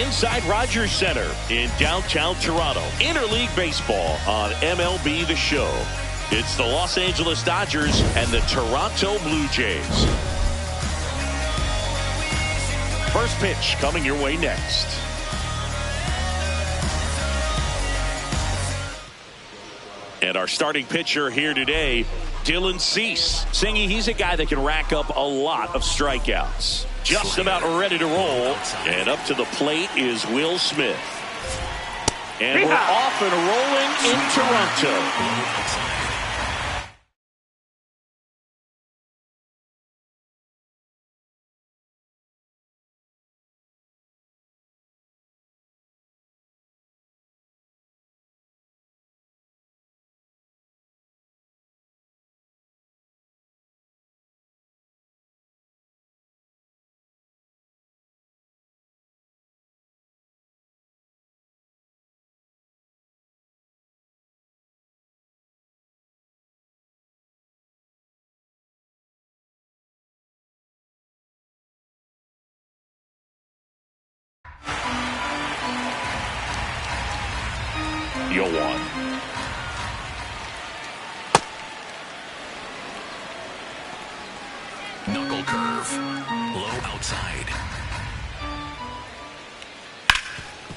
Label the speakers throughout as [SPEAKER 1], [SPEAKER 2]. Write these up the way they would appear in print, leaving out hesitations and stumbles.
[SPEAKER 1] inside Rogers Center in downtown Toronto. Interleague Baseball on MLB The Show. It's the Los Angeles Dodgers and the Toronto Blue Jays. First pitch coming your way next. And our starting pitcher here today, Dylan Cease. Singy, he's a guy that can rack up a lot of strikeouts. Just about ready to roll. And up to the plate is Will Smith. And we're off and rolling in Toronto. You'll want.
[SPEAKER 2] Knuckle curve. Low outside.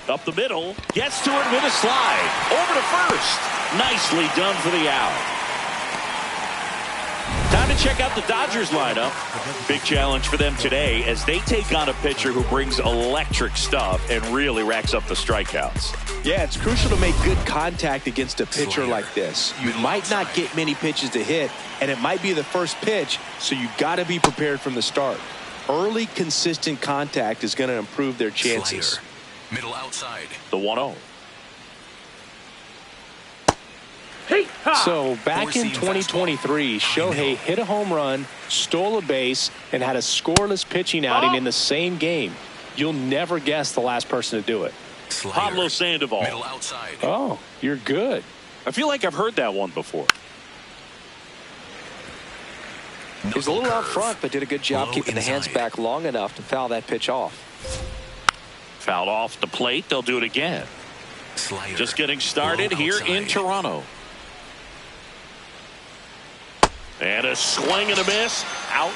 [SPEAKER 1] Up the middle. Gets to it with a slide. Over to first. Nicely done for the out. Time to check out the Dodgers lineup. Big challenge for them today as they take on a pitcher who brings electric stuff and really racks up the strikeouts.
[SPEAKER 3] Yeah, it's crucial to make good contact against a pitcher like this. You might not get many pitches to hit, and it might be the first pitch, so you got to be prepared from the start. Early, consistent contact is going to improve their chances.
[SPEAKER 2] Slider. Middle outside.
[SPEAKER 1] The 1-0.
[SPEAKER 3] So back in 2023, Shohei hit a home run, stole a base, and had a scoreless pitching outing in the same game. You'll never guess the last person to do it.
[SPEAKER 2] Slider.
[SPEAKER 1] Pablo Sandoval.
[SPEAKER 2] Middle outside.
[SPEAKER 3] Oh, you're good.
[SPEAKER 1] I feel like I've heard that one before.
[SPEAKER 4] He was a little out front, but did a good job keeping the hands back long enough to foul that pitch off.
[SPEAKER 1] Fouled off the plate. They'll do it again.
[SPEAKER 2] Slider.
[SPEAKER 1] Just getting started here in Toronto. And a swing and a miss. Out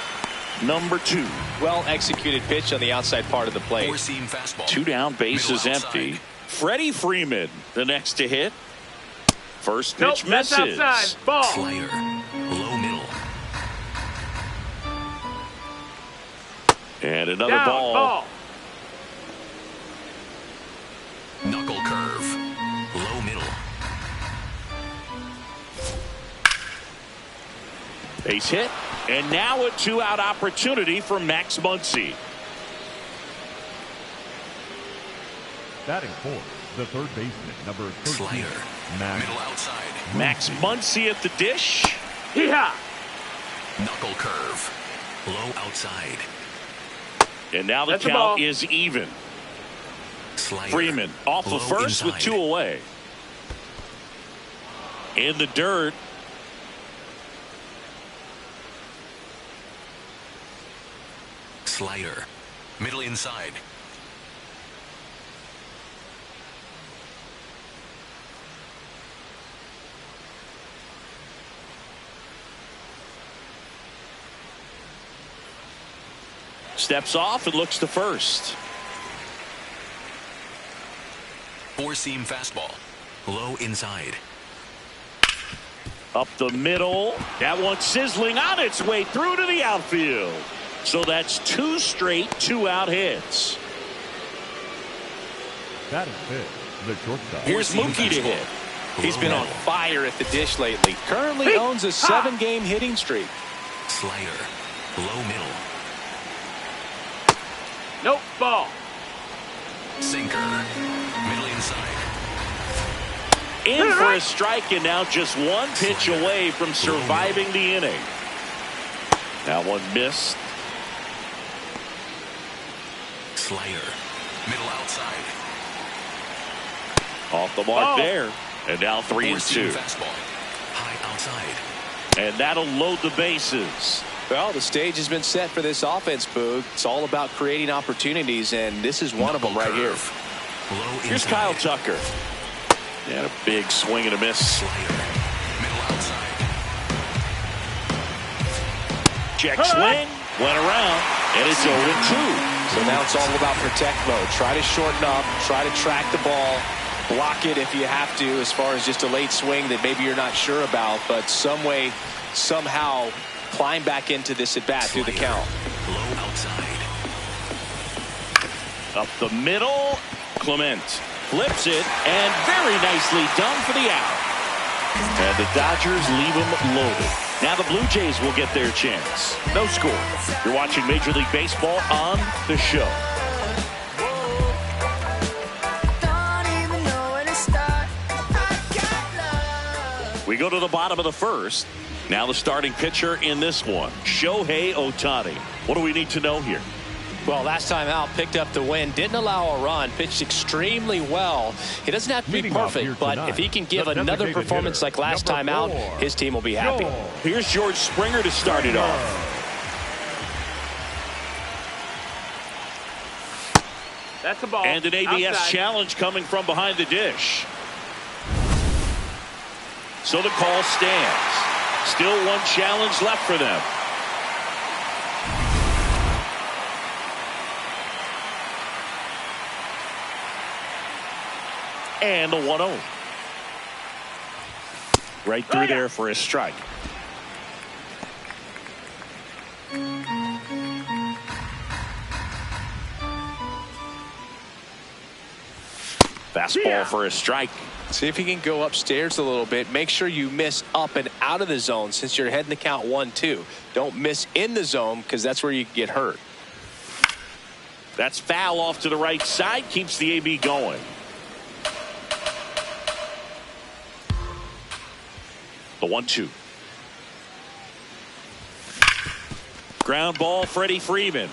[SPEAKER 1] number 2.
[SPEAKER 3] Well executed pitch on the outside part of the plate.
[SPEAKER 2] Four-seam fastball.
[SPEAKER 1] 2 down, bases
[SPEAKER 2] Middle
[SPEAKER 1] empty.
[SPEAKER 2] outside.
[SPEAKER 1] Freddie Freeman, the next to hit. First pitch
[SPEAKER 5] That's
[SPEAKER 1] misses.
[SPEAKER 5] outside. Ball.
[SPEAKER 2] Slider. Low middle.
[SPEAKER 1] And another
[SPEAKER 5] Down,
[SPEAKER 1] ball.
[SPEAKER 2] Knuckle curve. Low middle.
[SPEAKER 1] Base hit. And now a 2-out opportunity for Max Muncy.
[SPEAKER 6] Batting fourth, the third baseman, number 13,
[SPEAKER 2] Slider.
[SPEAKER 6] Max.
[SPEAKER 2] Middle outside.
[SPEAKER 1] Max Muncy at the dish.
[SPEAKER 5] Hee-haw.
[SPEAKER 2] Knuckle curve. Low outside.
[SPEAKER 1] And now the
[SPEAKER 5] That's a
[SPEAKER 1] count
[SPEAKER 5] ball.
[SPEAKER 1] is even.
[SPEAKER 2] Slider.
[SPEAKER 1] Freeman off the
[SPEAKER 2] Low
[SPEAKER 1] first with
[SPEAKER 2] inside.
[SPEAKER 1] 2 away. In the dirt.
[SPEAKER 2] Slider. Middle inside.
[SPEAKER 1] Steps off and looks to first.
[SPEAKER 2] Four-seam fastball. Low inside.
[SPEAKER 1] Up the middle. That one sizzling on its way through to the outfield. So that's 2 straight 2-out hits.
[SPEAKER 6] Batting fifth, the shortstop.
[SPEAKER 1] Here's Mookie to hit.
[SPEAKER 3] He's been on fire at the dish lately. Currently owns a 7-game hitting streak.
[SPEAKER 2] Slider. Low middle.
[SPEAKER 5] Nope. Ball.
[SPEAKER 2] Sinker. Middle inside.
[SPEAKER 1] In for a strike, and now just 1 pitch away from surviving the inning. That one missed.
[SPEAKER 2] Slider. Middle outside.
[SPEAKER 1] Off the mark there. And now 3-2.
[SPEAKER 2] Four-seam fastball. High outside.
[SPEAKER 1] And that'll load the bases.
[SPEAKER 3] Well, the stage has been set for this offense, Boog. It's all about creating opportunities, and this is one of them right here.
[SPEAKER 1] Here's Kyle Tucker. And a big swing and a miss. Check swing. Went around, and it's 0-2.
[SPEAKER 3] So now it's all about protect mode. Try to shorten up, try to track the ball, block it if you have to, as far as just a late swing that maybe you're not sure about, but some way, somehow climb back into this at bat through the count.
[SPEAKER 2] Low outside.
[SPEAKER 1] Up the middle, Clement flips it, and very nicely done for the out. And the Dodgers leave them loaded. Now the Blue Jays will get their chance. No score. You're watching Major League Baseball on the show. We go to the bottom of the first. Now the starting pitcher in this one, Shohei Ohtani. What do we need to know here?
[SPEAKER 4] Well, last time out, picked up the win, didn't allow a run, pitched extremely well. He doesn't have to be perfect, but if he can give another performance like last time out, his team will be happy.
[SPEAKER 1] Here's George Springer to start it off.
[SPEAKER 5] That's a ball.
[SPEAKER 1] And an ABS
[SPEAKER 5] outside.
[SPEAKER 1] challenge coming from behind the dish. So the call stands. Still one challenge left for them. And the 1-0. Right through there for a strike. Fastball for a strike.
[SPEAKER 3] See if you can go upstairs a little bit. Make sure you miss up and out of the zone since you're heading the count 1-2. Don't miss in the zone because that's where you get hurt.
[SPEAKER 1] That's foul off to the right side. Keeps the AB going. The 1-2. Ground ball, Freddie Freeman.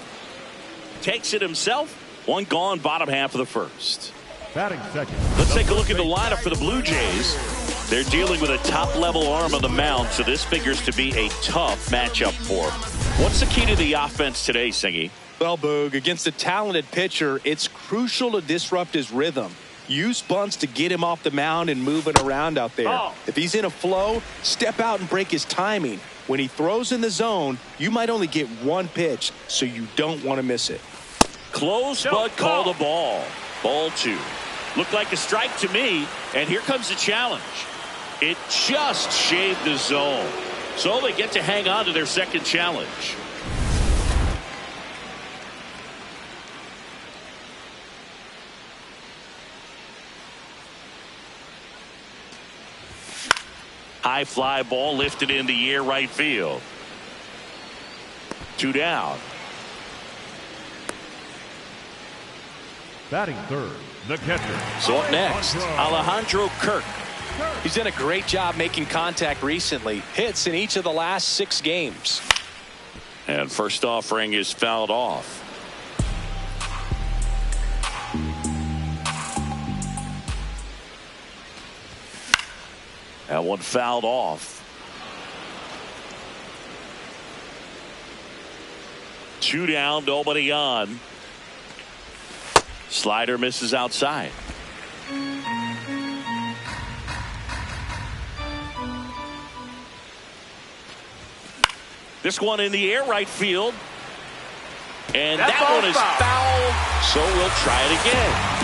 [SPEAKER 1] Takes it himself. One gone, bottom half of the first.
[SPEAKER 6] Batting second.
[SPEAKER 1] Let's take a look at the lineup for the Blue Jays. They're dealing with a top-level arm on the mound, so this figures to be a tough matchup for them. What's the key to the offense today, Singy?
[SPEAKER 3] Well, Boog, against a talented pitcher, it's crucial to disrupt his rhythm. Use bunts to get him off the mound and moving around out there.
[SPEAKER 5] Oh.
[SPEAKER 3] If he's in a flow, step out and break his timing. When he throws in the zone, you might only get one pitch, so you don't want to miss it.
[SPEAKER 1] Close, but called a ball. Ball 2. Looked like a strike to me, and here comes the challenge. It just shaved the zone. So they get to hang on to their second challenge. High fly ball lifted in the air right field. 2 down.
[SPEAKER 6] Batting third, the catcher.
[SPEAKER 1] So up next, Alejandro Kirk.
[SPEAKER 3] He's done a great job making contact recently. Hits in each of the last 6 games.
[SPEAKER 1] And first offering is fouled off. That one fouled off. 2 down, nobody on. Slider misses outside. This one in the air right field. And that one is foul. So we'll try it again.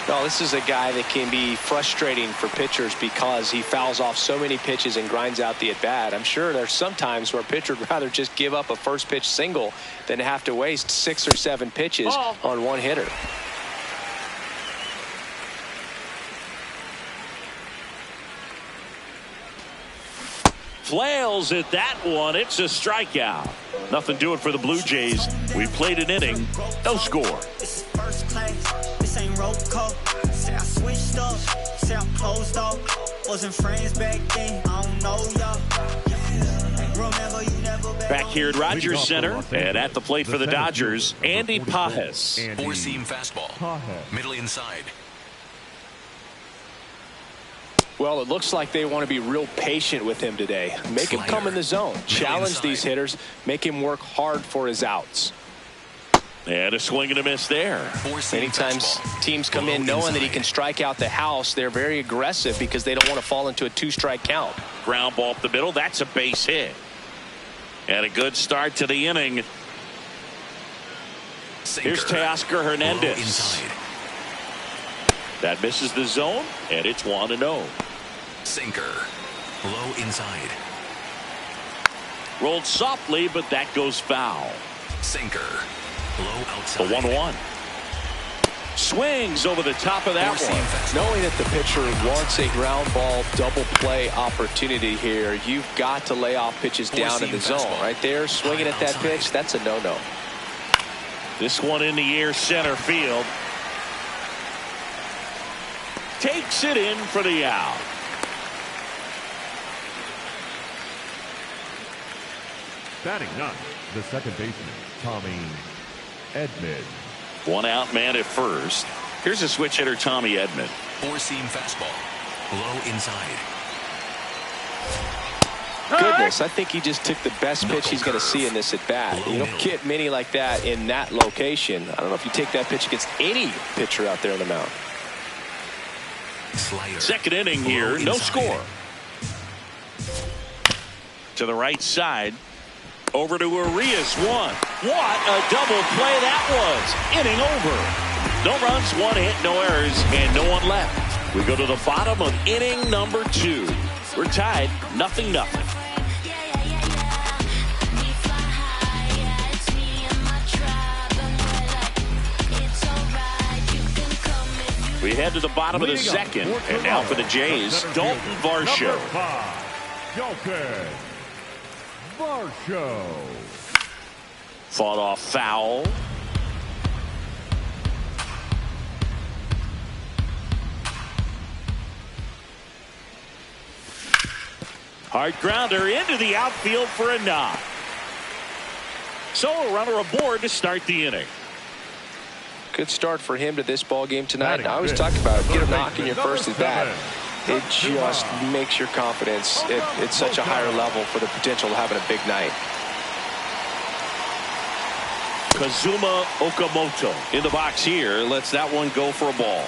[SPEAKER 3] No, this is a guy that can be frustrating for pitchers because he fouls off so many pitches and grinds out the at-bat. I'm sure there's some times where a pitcher would rather just give up a first pitch single than have to waste 6 or 7 pitches on one hitter.
[SPEAKER 1] Flails at that one. It's a strikeout. Nothing doing for the Blue Jays. We played an inning. No score.
[SPEAKER 7] This is first class. This ain't roll call. Say I switched up. Say I'm closed off. Wasn't friends back then. I don't know y'all. Remember you never
[SPEAKER 1] back here at Rogers Center and at the plate for the Dodgers, Andy Pajes.
[SPEAKER 2] 4-seam fastball. Middle inside.
[SPEAKER 4] Well, it looks like they want to be real patient with him today. Make him come in the zone. Challenge these hitters. Make him work hard for his outs.
[SPEAKER 1] And a swing and a miss there.
[SPEAKER 4] Many times teams come in knowing that he can strike out the house. They're very aggressive because they don't want to fall into a 2-strike count.
[SPEAKER 1] Ground ball up the middle. That's a base hit. And a good start to the inning. Here's Teoscar Hernandez. That misses the zone, and it's 1-0.
[SPEAKER 2] Sinker. Low inside.
[SPEAKER 1] Rolled softly, but that goes foul.
[SPEAKER 2] Sinker. Low outside.
[SPEAKER 1] The 1-1. Swings over the top of that one.
[SPEAKER 4] Knowing that the pitcher wants a ground ball double play opportunity here, you've got to lay off pitches down in the zone. Right there, swinging at that pitch, that's a no-no.
[SPEAKER 1] This one in the air, center field. Takes it in for the out.
[SPEAKER 6] Batting ninth, the second baseman, Tommy Edman.
[SPEAKER 1] One out man at first. Here's a switch hitter, Tommy Edman.
[SPEAKER 2] Four-seam fastball. Low inside.
[SPEAKER 4] Goodness, I think he just took the best pitch he's going to see in this at bat. You don't get many like that in that location. I don't know if you take that pitch against any pitcher out there on the mound.
[SPEAKER 1] Second inning here, no score. To the right side. Over to Urias, one. What a double play that was. Inning over. No runs, one hit, no errors, and no one left. We go to the bottom of inning number 2. We're tied, 0-0. We head to the bottom of the second, and now for the Jays, Dalton Varsho.
[SPEAKER 6] Dalton Varsho.
[SPEAKER 1] Fought off foul. Hard grounder into the outfield for a knock. So a runner aboard to start the inning.
[SPEAKER 4] Good start for him to this ball game tonight. I always talk about it. Get a knock in your first at bat. It just makes your confidence at such a higher level for the potential of having a big night.
[SPEAKER 1] Kazuma Okamoto in the box here. Lets that one go for a ball.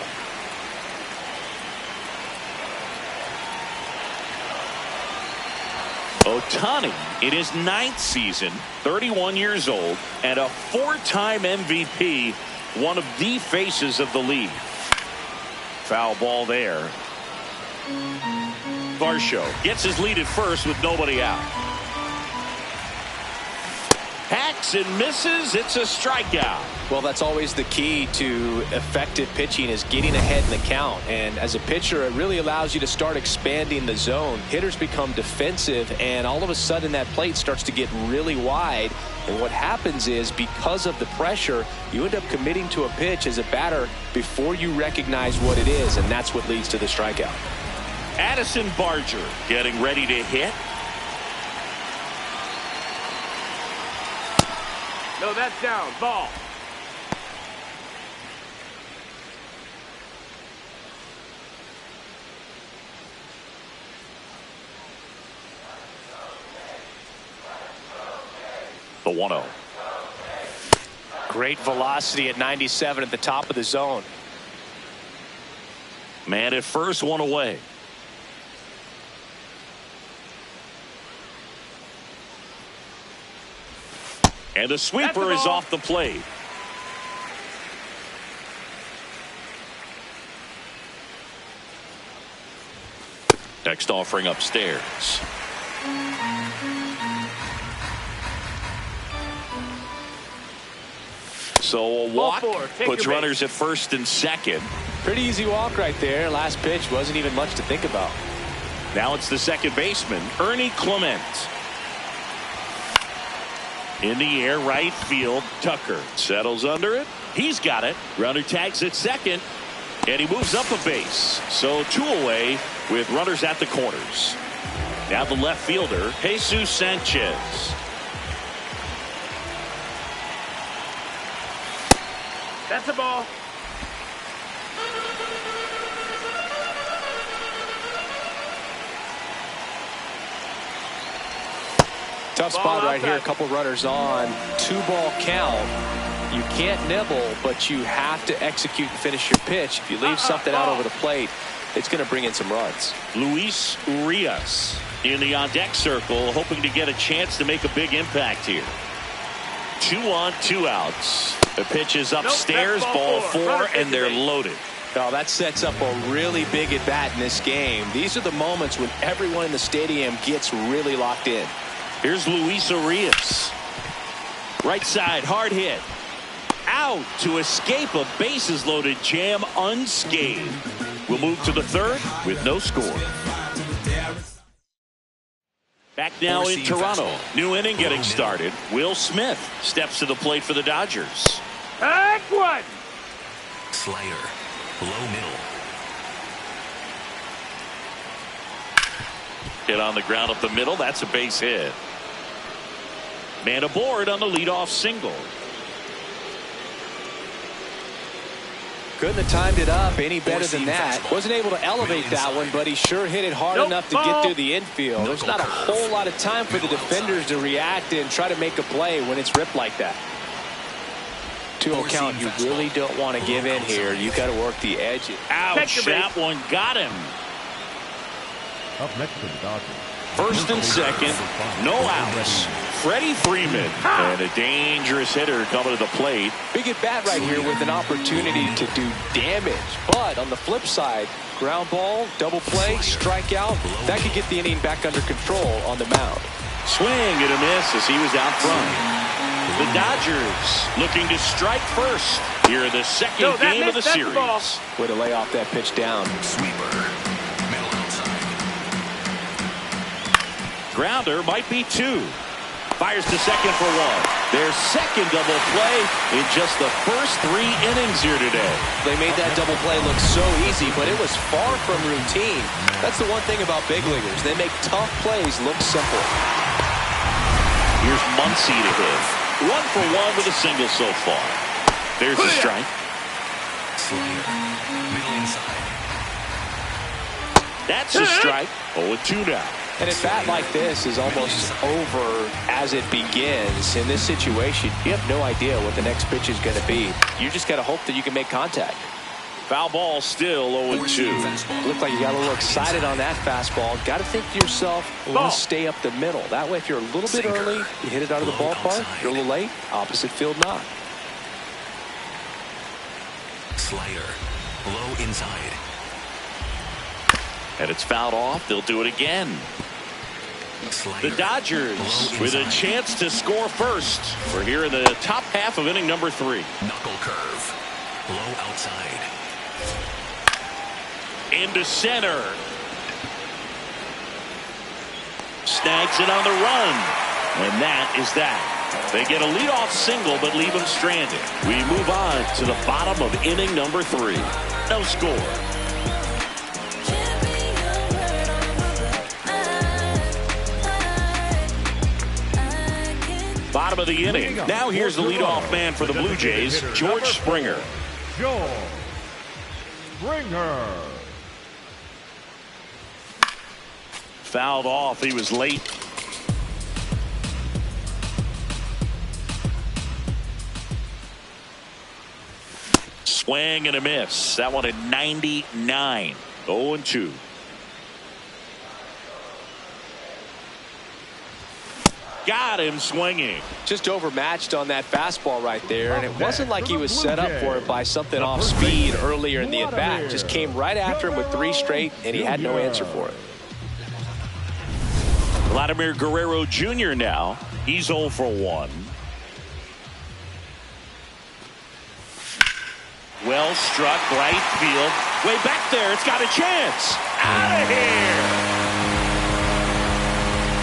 [SPEAKER 1] Ohtani in his 9th season, 31 years old, and a 4-time MVP, one of the faces of the league. Foul ball there. Varsho gets his lead at first with nobody out. Hacks and misses. It's a strikeout.
[SPEAKER 4] Well, that's always the key to effective pitching, is getting ahead in the count. And as a pitcher, it really allows you to start expanding the zone. Hitters become defensive, and all of a sudden that plate starts to get really wide. And what happens is, because of the pressure, you end up committing to a pitch as a batter before you recognize what it is, and that's what leads to the strikeout.
[SPEAKER 1] Addison Barger getting ready to hit.
[SPEAKER 5] No, that's down. Ball.
[SPEAKER 1] The 1-0.
[SPEAKER 4] Great velocity at 97 at the top of the zone.
[SPEAKER 1] Man at first, one away. And the sweeper is off the plate. Next offering upstairs. So a walk puts runners at first and second.
[SPEAKER 4] Pretty easy walk right there. Last pitch wasn't even much to think about.
[SPEAKER 1] Now it's the second baseman, Ernie Clement. In the air, right field. Tucker settles under it. He's got it. Runner tags at second, and he moves up a base. So 2 away with runners at the corners. Now the left fielder, Jesus Sanchez.
[SPEAKER 5] That's a ball.
[SPEAKER 4] Tough spot right here. A couple runners on. 2-ball count. You can't nibble, but you have to execute and finish your pitch. If you leave something out over the plate, it's going to bring in some runs.
[SPEAKER 1] Luis Urias in the on-deck circle, hoping to get a chance to make a big impact here. 2 on, 2 outs. The pitch is upstairs, ball 4, and they're loaded.
[SPEAKER 4] Oh, that sets up a really big at-bat in this game. These are the moments when everyone in the stadium gets really locked in.
[SPEAKER 1] Here's Luis Urias. Right side, hard hit. Out to escape a bases-loaded jam unscathed. We'll move to the 3rd with no score. Back now in Toronto. New inning getting started. Will Smith steps to the plate for the Dodgers.
[SPEAKER 5] Heck one.
[SPEAKER 2] Slider. Low middle.
[SPEAKER 1] Hit on the ground up the middle. That's a base hit. Man aboard on the leadoff single.
[SPEAKER 4] Couldn't have timed it up any better than that. Wasn't able to elevate that one, but he sure hit it hard enough to get through the infield. There's not a whole lot of time for the defenders to react and try to make a play when it's ripped like that. 2-0 count, you really don't want to give in here. You've got to work the edges.
[SPEAKER 1] Ouch, that one got him.
[SPEAKER 6] Up next to the Dodgers.
[SPEAKER 1] First and second, no outs. Freddie Freeman, and a dangerous hitter coming to the plate.
[SPEAKER 4] Big at bat right here with an opportunity to do damage. But on the flip side, ground ball, double play, strikeout, that could get the inning back under control on the mound.
[SPEAKER 1] Swing and a miss as he was out front. The Dodgers looking to strike first here in the second game of the series.
[SPEAKER 4] Way to lay off that pitch down.
[SPEAKER 2] Sweeper. Middle outside.
[SPEAKER 1] Grounder might be 2. Fires to second for 1. Their second double play in just the first 3 innings here today.
[SPEAKER 4] They made that double play look so easy, but it was far from routine. That's the one thing about big leaguers. They make tough plays look simple.
[SPEAKER 1] Here's Muncy to hit. 1 for 1 with a single so far. There's the strike.
[SPEAKER 2] Slider. Middle inside.
[SPEAKER 1] That's a strike. 0-2 now.
[SPEAKER 4] And a bat like this is almost over as it begins. In this situation, you have no idea what the next pitch is going to be. You just got to hope that you can make contact.
[SPEAKER 1] Foul ball still 0-2.
[SPEAKER 4] Looked like you got a little excited on that fastball. Got to think to yourself, let's stay up the middle. That way, if you're a little bit early, you hit it out of the ballpark. If you're a little late, opposite field knock.
[SPEAKER 2] Slider. Low inside.
[SPEAKER 1] And it's fouled off. They'll do it again.
[SPEAKER 2] Slider.
[SPEAKER 1] The Dodgers with a chance to score first. We're here in the top half of inning number 3.
[SPEAKER 2] Knuckle curve. Low outside.
[SPEAKER 1] Into center. Snags it on the run. And that is that. They get a leadoff single but leave them stranded. We move on to the bottom of inning number 3. No score. Bottom of the inning. Now here's the leadoff man for the Blue Jays, George Springer.
[SPEAKER 6] George Springer.
[SPEAKER 1] Fouled off. He was late. Swing and a miss. That one at 99. 0-2. Got him swinging.
[SPEAKER 4] Just overmatched on that fastball right there, and it wasn't like he was set up for it by something off speed earlier in the at-bat. Just came right after him with 3 straight, and he had no answer for it.
[SPEAKER 1] Vladimir Guerrero Jr. now. He's 0 for 1. Well struck, right field. Way back there, it's got a chance. Out of here.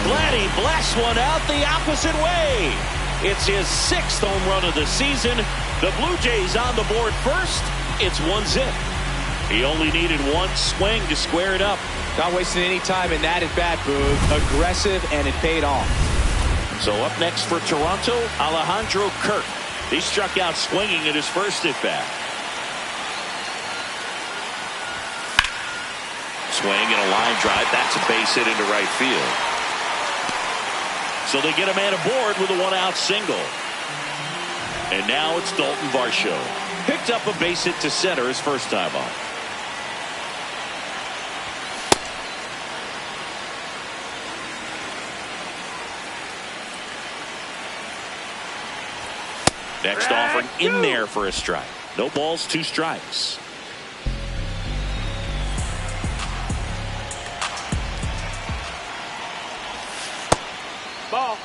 [SPEAKER 1] Vladdy blasts one out the opposite way. It's his 6th home run of the season. The Blue Jays on the board first. It's 1-0. He only needed 1 swing to square it up.
[SPEAKER 4] Not wasting any time in that at-bat, Boog. Aggressive, and it paid off.
[SPEAKER 1] So up next for Toronto, Alejandro Kirk. He struck out swinging at his first at-bat. Swing and a line drive. That's a base hit into right field. So they get a man aboard with a one-out single. And now it's Dalton Varsho. Picked up a base hit to center his first time up. Next offering in there for a strike. No balls, 2 strikes.
[SPEAKER 5] Ball.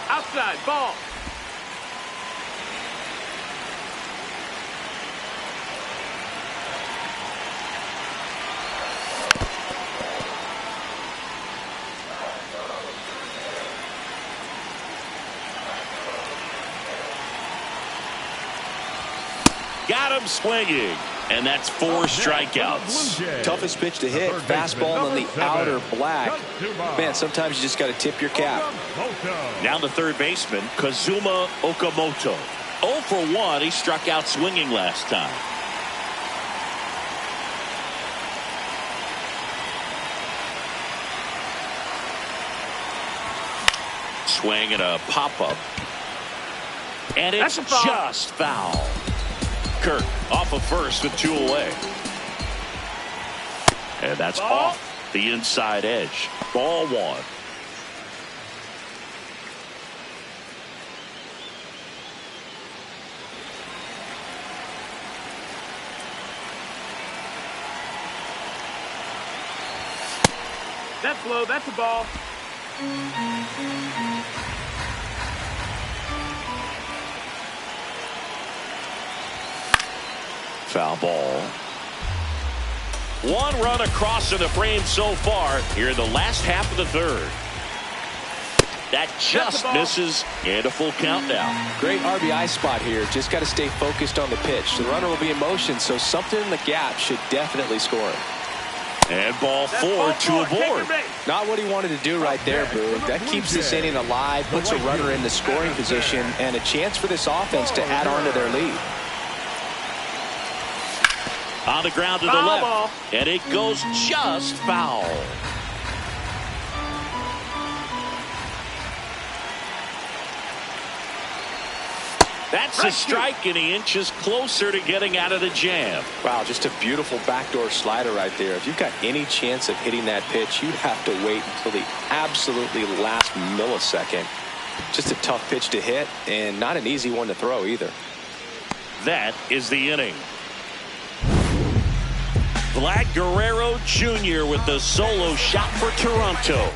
[SPEAKER 5] Outside, ball.
[SPEAKER 1] Got him swinging. And that's 4 strikeouts.
[SPEAKER 3] Toughest pitch to hit. Fastball on the outer black. Man, sometimes you just got to tip your cap.
[SPEAKER 1] Now the third baseman, Kazuma Okamoto. 0 for 1. He struck out swinging last time. Swing and a pop-up. And it's just foul. Kirk off of first with 2 away. And that's off the inside edge. Ball 1.
[SPEAKER 5] That's low. That's a ball.
[SPEAKER 1] Foul ball. 1 run across in the frame so far here in the last half of the third. That just misses, and a full count now.
[SPEAKER 4] Great RBI spot here. Just got to stay focused on the pitch. The runner will be in motion, so something in the gap should definitely score it.
[SPEAKER 1] And ball 4, 2 aboard.
[SPEAKER 4] Not what he wanted to do right there, Boog. That keeps this inning alive, puts a runner in the scoring position, and a chance for this offense to add on to their lead.
[SPEAKER 1] On the ground to the left, and it goes just foul. That's a strike, and he inches closer to getting out of the jam.
[SPEAKER 4] Wow, just a beautiful backdoor slider right there. If you've got any chance of hitting that pitch, you'd have to wait until the absolutely last millisecond. Just a tough pitch to hit, and not an easy one to throw either.
[SPEAKER 1] That is the inning. Vlad Guerrero Jr. with the solo shot for Toronto.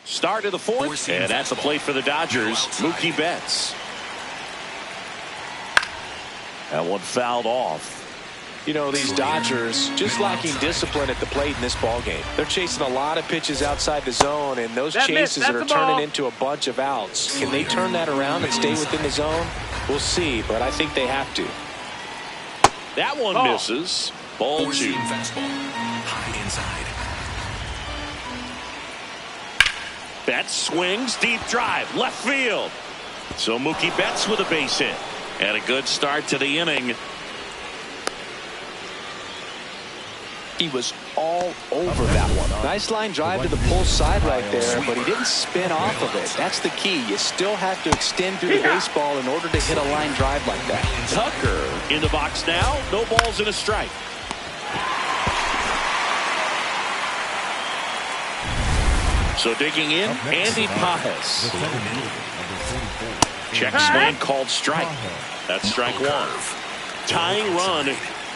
[SPEAKER 1] Start of the 4th, and that's the play for the Dodgers, Mookie Betts. That one fouled off.
[SPEAKER 4] You know, these Dodgers just lacking discipline at the plate in this ballgame. They're chasing a lot of pitches outside the zone, and those chases are turning into a bunch of outs. Can they turn that around and stay within the zone? We'll see, but I think they have to.
[SPEAKER 1] That one misses. Ball 2.
[SPEAKER 2] Fastball. High inside.
[SPEAKER 1] Betts swings, deep drive, left field. So Mookie Betts with a base hit. And a good start to the inning.
[SPEAKER 4] He was all over that one. Nice line drive to the pull side right there, but he didn't spin off of it. That's the key. You still have to extend through the baseball in order to hit a line drive like that.
[SPEAKER 1] Tucker in the box now. No balls and a strike. So digging in, Andy Pajes. Check swing called strike. That's strike 1. Tying run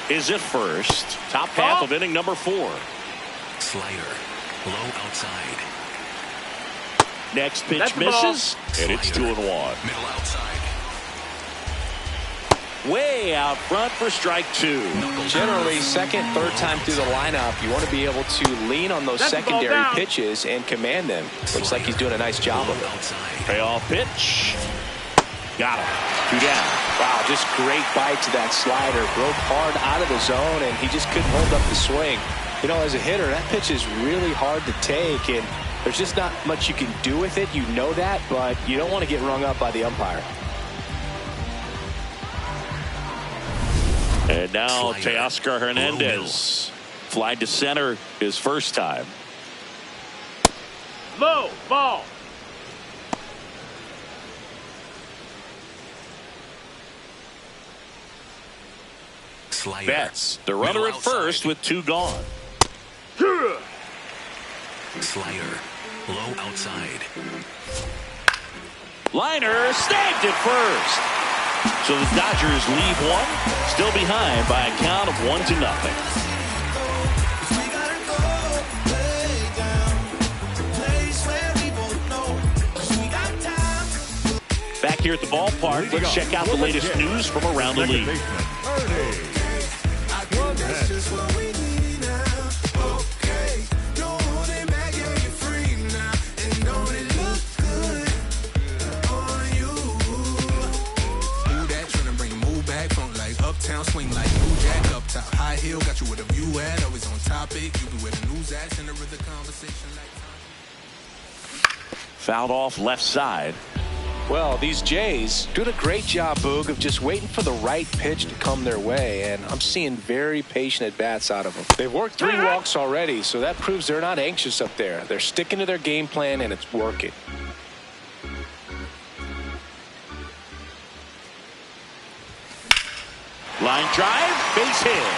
[SPEAKER 1] is at first. Top half of inning number 4.
[SPEAKER 2] Slider. Low outside.
[SPEAKER 1] Next pitch misses, and it's 2-1.
[SPEAKER 2] Middle outside.
[SPEAKER 1] Way out front for strike 2.
[SPEAKER 4] Generally, second, third time through the lineup, you want to be able to lean on those secondary pitches and command them. Looks like he's doing a nice job of it.
[SPEAKER 1] Payoff pitch. Got him. 2 down.
[SPEAKER 4] Wow, just great bite to that slider. Broke hard out of the zone, and he just couldn't hold up the swing. You know, as a hitter, that pitch is really hard to take, and There's just not much you can do with it. You know that, but you don't want to get rung up by the umpire.
[SPEAKER 1] And now Teoscar Hernandez flied to center his first time.
[SPEAKER 5] Low, ball.
[SPEAKER 2] Slider.
[SPEAKER 1] Betts, the runner at first with 2 gone.
[SPEAKER 2] Slider. Low outside.
[SPEAKER 1] Liner snagged it first. So the Dodgers leave one, still behind by a count of 1-0. Back here at the ballpark, let's check out the latest news from around the league.
[SPEAKER 8] Swing like Blue Jack up top, high heel, got you with a view at, always on topic. You be with the news at, center of the conversation like.
[SPEAKER 1] Fouled off left side.
[SPEAKER 4] Well, these Jays doing a great job, Boog, of just waiting for the right pitch to come their way, and I'm seeing very patient at-bats out of them. They've worked 3 walks already, so that proves they're not anxious up there. They're sticking to their game plan, and it's working.
[SPEAKER 1] Line drive, base hit.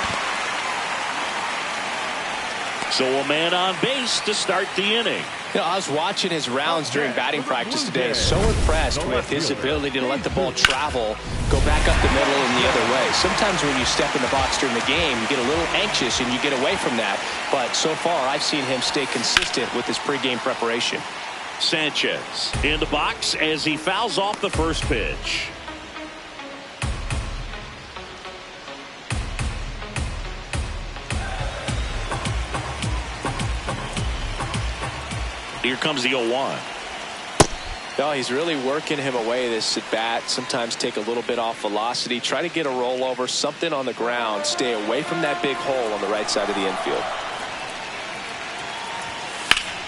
[SPEAKER 1] So a man on base to start the inning.
[SPEAKER 4] You know, I was watching his rounds during batting practice today. So impressed with his ability to let the ball travel, go back up the middle and the other way. Sometimes when you step in the box during the game, you get a little anxious and you get away from that. But so far, I've seen him stay consistent with his pregame preparation.
[SPEAKER 1] Sanchez in the box as he fouls off the first pitch. Here comes the 0-1.
[SPEAKER 4] No, he's really working him away this at bat. Sometimes take a little bit off velocity. Try to get a rollover, something on the ground. Stay away from that big hole on the right side of the infield.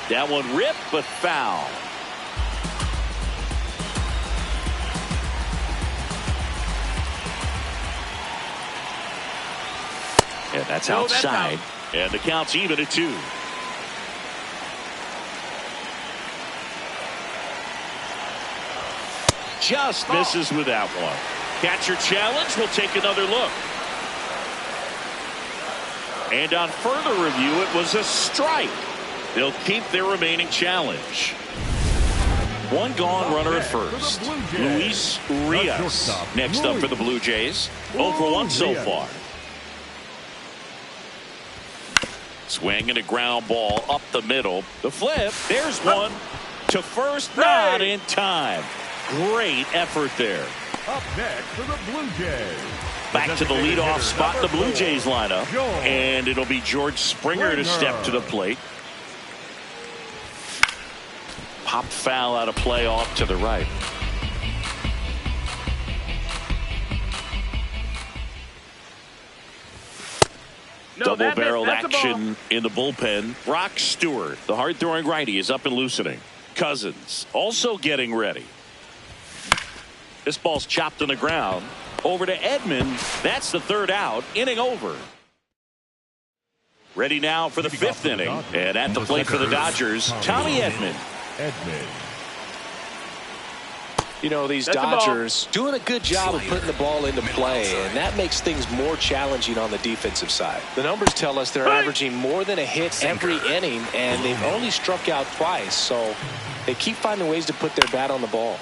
[SPEAKER 1] That one ripped, but foul. And that's outside. And the count's even at 2. Just misses with that one. Catcher challenge. Will take another look. And on further review, it was a strike. They'll keep their remaining challenge. 1 gone runner at first. Luis Urias next up for the Blue Jays. 0 for 1 so far. Swing and a ground ball up the middle. The flip. There's one to first. Not in time. Great effort there.
[SPEAKER 6] Up next for the Blue Jays.
[SPEAKER 1] Back to the leadoff spot, the Blue Jays lineup. And it'll be George Springer to step to the plate. Pop foul out of play off to the right. Double barreled action in the bullpen. Brock Stewart, the hard throwing righty, is up and loosening. Cousins also getting ready. This ball's chopped on the ground. Over to Edman. That's the 3rd out. Inning over. Ready now for the 5th inning. And at the plate for the Dodgers, Tommy Edman.
[SPEAKER 4] You know, these Dodgers doing a good job of putting the ball into play, and that makes things more challenging on the defensive side. The numbers tell us they're averaging more than a hit every inning, and they've only struck out twice, so they keep finding ways to put their bat on the ball.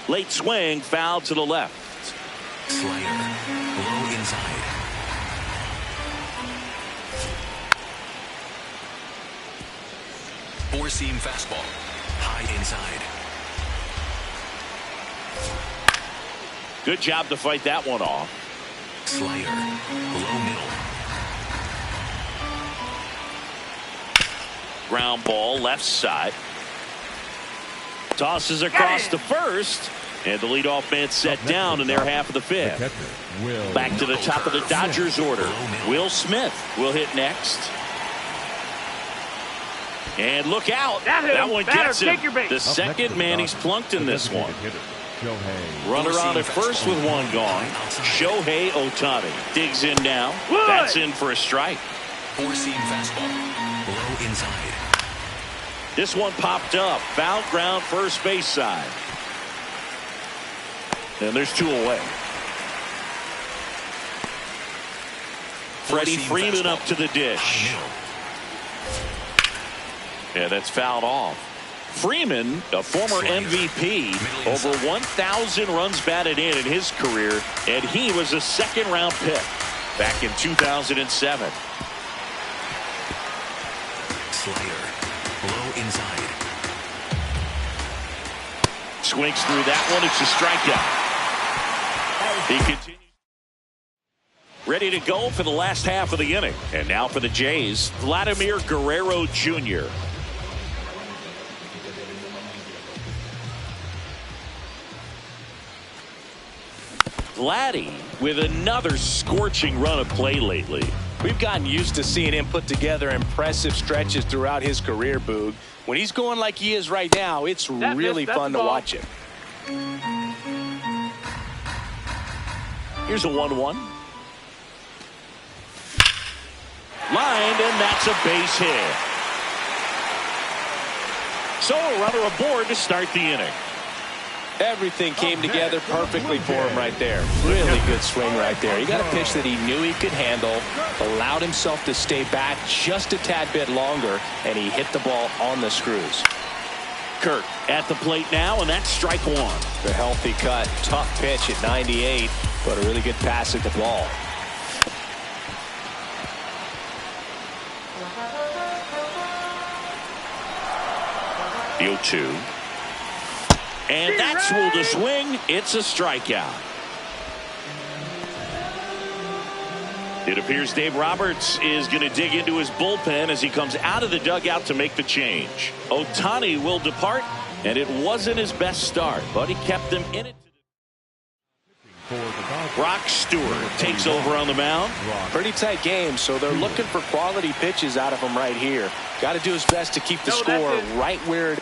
[SPEAKER 1] Late swing, foul to the left.
[SPEAKER 2] Slider, low inside. Four-seam fastball, high inside.
[SPEAKER 1] Good job to fight that one off.
[SPEAKER 2] Slider, low middle.
[SPEAKER 1] Ground ball, left side. Tosses across to first. And the leadoff man set down in their half of the 5th. Back to the top of the Dodgers order. Will Smith will hit next. And look out. That one gets him. The second man he's plunked in this one. Runner on at first with one gone. Shohei Ohtani digs in now. That's in for a strike.
[SPEAKER 2] Four-seam fastball. Low inside.
[SPEAKER 1] This one popped up. Foul ground first base side. And there's two away. Freddie Freeman up to the dish. Yeah, that's fouled off. Freeman, a former MVP, over 1,000 runs batted in his career, and he was a second-round pick back in 2007.
[SPEAKER 2] Slider. Low inside.
[SPEAKER 1] Swings through that one. It's a strikeout. He continues. Ready to go for the last half of the inning. And now for the Jays, Vladimir Guerrero Jr. Vladdy with another scorching run of play lately.
[SPEAKER 4] We've gotten used to seeing him put together impressive stretches throughout his career, Boog. When he's going like he is right now, it's really fun to watch him.
[SPEAKER 1] Here's a 1-1. Lined, and that's a base hit. So a runner aboard to start the inning.
[SPEAKER 4] Everything came together perfectly for him right there. Really good swing right there. He got a pitch that he knew he could handle, allowed himself to stay back just a tad bit longer, and he hit the ball on the screws.
[SPEAKER 1] Kirk at the plate now, and that's strike one.
[SPEAKER 4] The healthy cut, tough pitch at 98, but a really good pass at the ball.
[SPEAKER 1] The 0-2. And that's ruled a swing. It's a strikeout. It appears Dave Roberts is going to dig into his bullpen as he comes out of the dugout to make the change. Ohtani will depart, and it wasn't his best start, but he kept them in it. Brock Stewart takes over on the mound.
[SPEAKER 4] Pretty tight game, so they're looking for quality pitches out of him right here. Got to do his best to keep the score right where it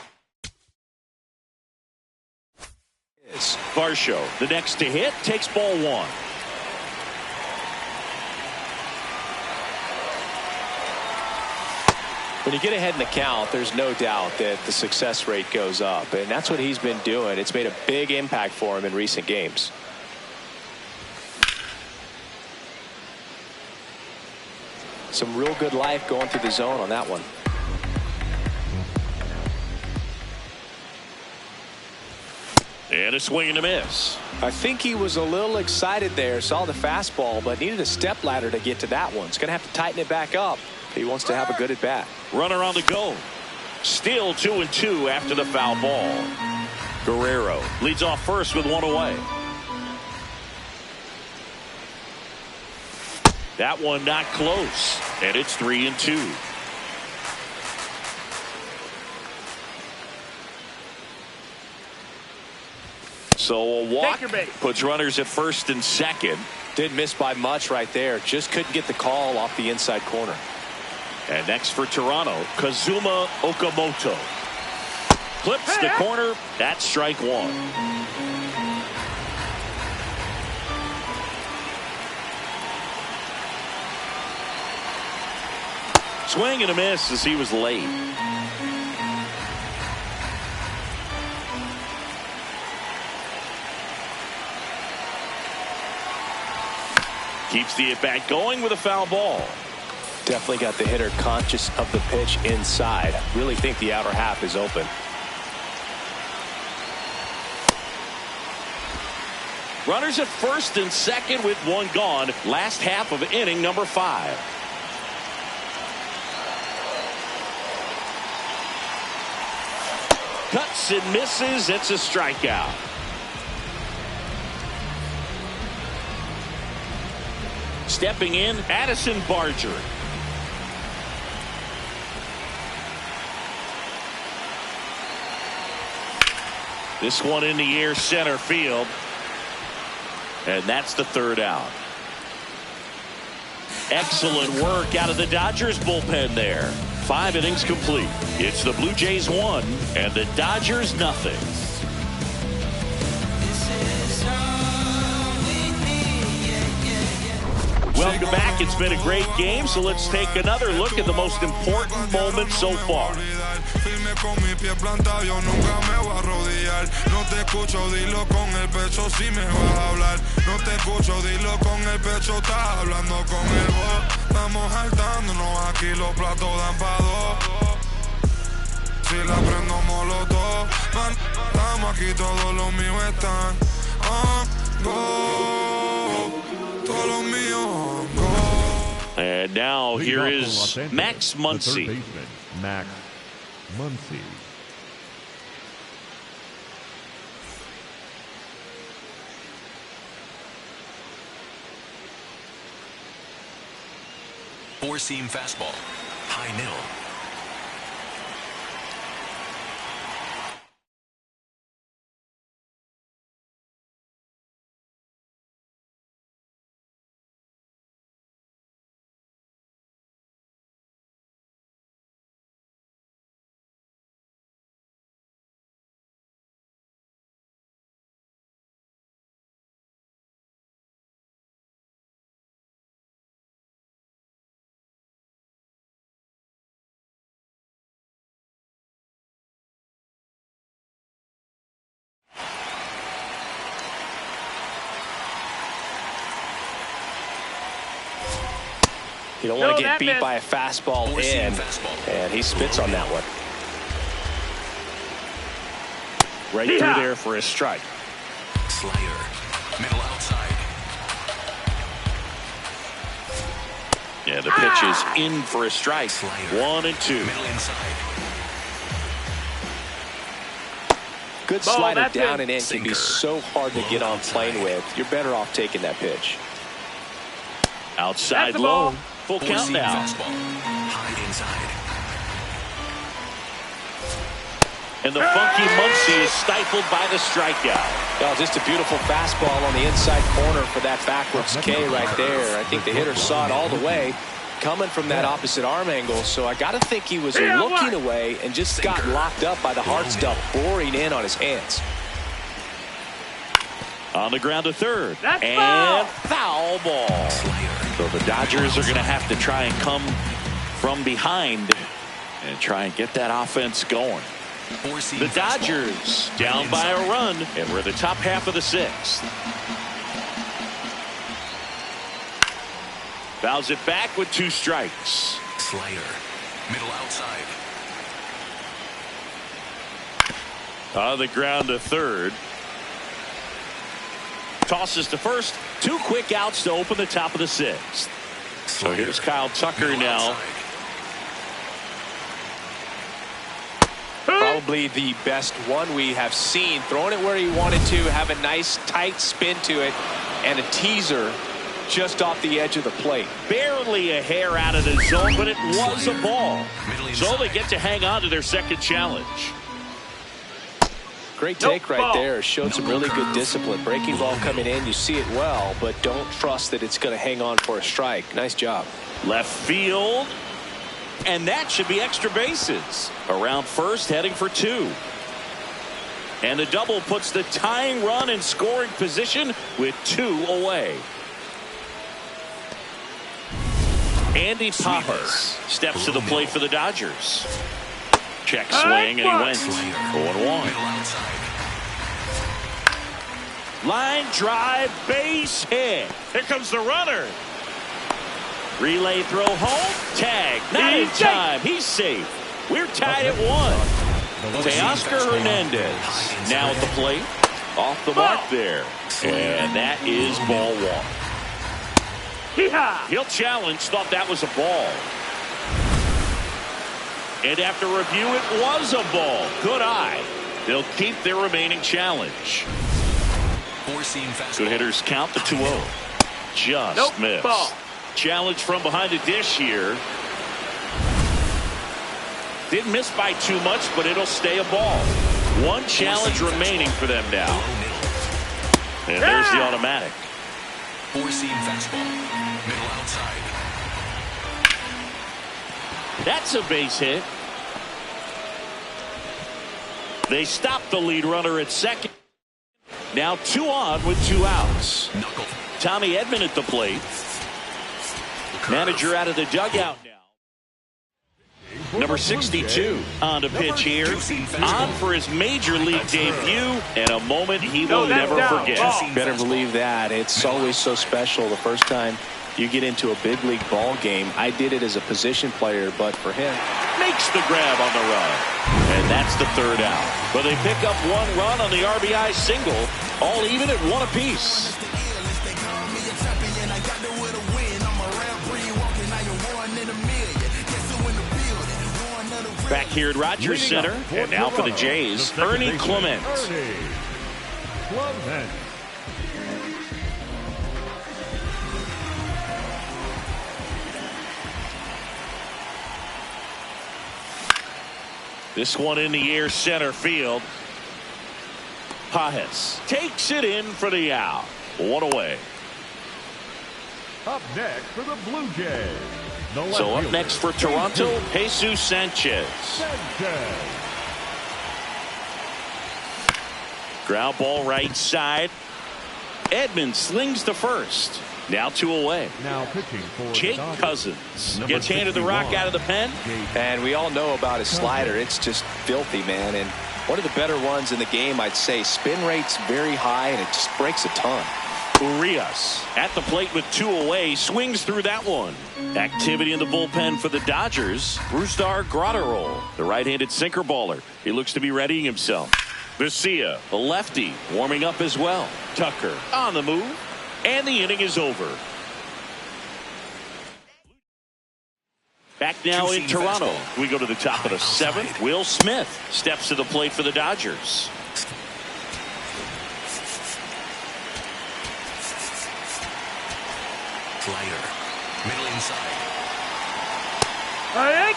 [SPEAKER 4] is.
[SPEAKER 1] Varsho, the next to hit, takes ball one.
[SPEAKER 4] When you get ahead in the count, there's no doubt that the success rate goes up, and that's what he's been doing. It's made a big impact for him in recent games. Some real good life going through the zone on that one.
[SPEAKER 1] And a swing and a miss.
[SPEAKER 4] I think he was a little excited there, saw the fastball, but needed a step ladder to get to that one. He's going to have to tighten it back up if he wants to have a good at bat.
[SPEAKER 1] Runner on the go. Still 2-2 after the foul ball. Guerrero leads off first with one away. That one not close, and it's 3-2. So a walk puts runners at first and second.
[SPEAKER 4] Didn't miss by much right there. Just couldn't get the call off the inside corner.
[SPEAKER 1] And next for Toronto, Kazuma Okamoto. Clips the corner. That's strike one. Swing and a miss as he was late. Keeps the at-bat going with a foul ball.
[SPEAKER 4] Definitely got the hitter conscious of the pitch inside. Really think the outer half is open.
[SPEAKER 1] Runners at first and second with one gone. Last half of inning number 5. Cuts and misses. It's a strikeout. Stepping in, Addison Barger. This one in the air, center field. And that's the third out. Excellent work out of the Dodgers bullpen there. 5 innings complete. It's the Blue Jays 1 and the Dodgers nothing. Welcome back. It's been a great game, so let's take another look at the most important moment so far.
[SPEAKER 8] Si la prendemos los dos, estamos aquí, todos los míos están on go. Todos los míos on go.
[SPEAKER 1] And now here is Max Muncy.
[SPEAKER 6] The third baseman, Max Muncy.
[SPEAKER 2] Four-seam fastball. High middle.
[SPEAKER 4] You don't want to get beat by a fastball in, and he spits on that one.
[SPEAKER 1] Right through there for a strike.
[SPEAKER 2] Slider. Middle outside.
[SPEAKER 1] Yeah, the pitch is in for a strike.
[SPEAKER 2] Slider.
[SPEAKER 1] 1 and 2.
[SPEAKER 2] Middle inside.
[SPEAKER 4] Good
[SPEAKER 5] Ball,
[SPEAKER 4] slider
[SPEAKER 5] that's
[SPEAKER 4] down
[SPEAKER 5] it.
[SPEAKER 4] and in can be so hard to get on plane with. You're better off taking that pitch.
[SPEAKER 1] Outside
[SPEAKER 5] That's the
[SPEAKER 1] low.
[SPEAKER 5] ball.
[SPEAKER 1] Full count
[SPEAKER 2] Four-seam
[SPEAKER 1] now.
[SPEAKER 2] fastball. High inside.
[SPEAKER 1] And the funky Muncy is stifled by the strikeout.
[SPEAKER 4] Oh, just a beautiful fastball on the inside corner for that backwards K right there. I think the hitter saw it all the way coming from that opposite arm angle. So I got to think he was looking away and just got locked up by the hard stuff boring in on his hands.
[SPEAKER 1] On the ground to third.
[SPEAKER 5] That's
[SPEAKER 1] and
[SPEAKER 5] foul.
[SPEAKER 1] foul ball. So the Dodgers are going to have to try and come from behind and try and get that offense going. The Dodgers down by a run, and we're the top half of the 6th. Fouls it back with 2 strikes.
[SPEAKER 2] Slider. Middle outside.
[SPEAKER 1] On the ground to third. Tosses to first. 2 quick outs to open the top of the 6th. So here's Kyle Tucker now.
[SPEAKER 4] Probably the best one we have seen. Throwing it where he wanted to, have a nice tight spin to it, and a teaser just off the edge of the plate.
[SPEAKER 1] Barely a hair out of the zone, but it was a ball. So they get to hang on to their second challenge.
[SPEAKER 4] Great take right there. Showed some really good discipline. Breaking ball coming in, you see it well, but don't trust that it's going to hang on for a strike. Nice job.
[SPEAKER 1] Left field. And that should be extra bases. Around first, heading for 2. And the double puts the tying run in scoring position with 2 away. Andy Pappas steps to the plate for the Dodgers. Check swing, and he went 0-1. Line drive, base hit. Here comes the runner. Relay throw home. Tag. Not in time. He's safe. We're tied at 1. Teoscar Hernandez now at the plate. Off the mark there. And that is ball 1. He'll challenge. Thought that was a ball. And after review, it was a ball. Good eye. They'll keep their remaining challenge. Good hitters count the 2-0. Just missed.
[SPEAKER 5] Ball.
[SPEAKER 1] Challenge from behind the dish here. Didn't miss by too much, but it'll stay a ball. 1 challenge remaining for them now. And there's the automatic.
[SPEAKER 2] Four-seam fastball. Middle outside.
[SPEAKER 1] That's a base hit. They stop the lead runner at second. Now 2 on with 2 outs. Tommy Edman at the plate. Manager out of the dugout now. Number 62 on the pitch here. On for his major league debut, and a moment he will never forget.
[SPEAKER 4] Better believe that. It's always so special the first time you get into a big league ball game. I did it as a position player, but for him,
[SPEAKER 1] makes the grab on the run, and that's the 3rd out. But they pick up 1 run on the RBI single, all even at 1 apiece. Back here at Rogers Center, and now for the Jays, Ernie Clement. This one in the air, center field. Pajes takes it in for the out. 1 away.
[SPEAKER 6] Up next for the Blue Jays.
[SPEAKER 1] So up next for Toronto, Jesus Sanchez. Ground ball right side. Edman slings to first. Now 2 away.
[SPEAKER 6] Now pitching for
[SPEAKER 1] Jake Cousins gets handed the rock out of the pen.
[SPEAKER 4] And we all know about his slider. It's just filthy, man. And one of the better ones in the game, I'd say. Spin rate's very high, and it just breaks a ton.
[SPEAKER 1] Urias at the plate with 2 away, swings through that one. Activity in the bullpen for the Dodgers. Brusdar Graterol, the right-handed sinker baller. He looks to be readying himself. Vesia, the lefty, warming up as well. Tucker on the move, and the inning is over. Back now in Toronto. We go to the top of the 7th. Will Smith steps to the plate for the Dodgers.
[SPEAKER 2] Slider. Middle inside.
[SPEAKER 5] Hey!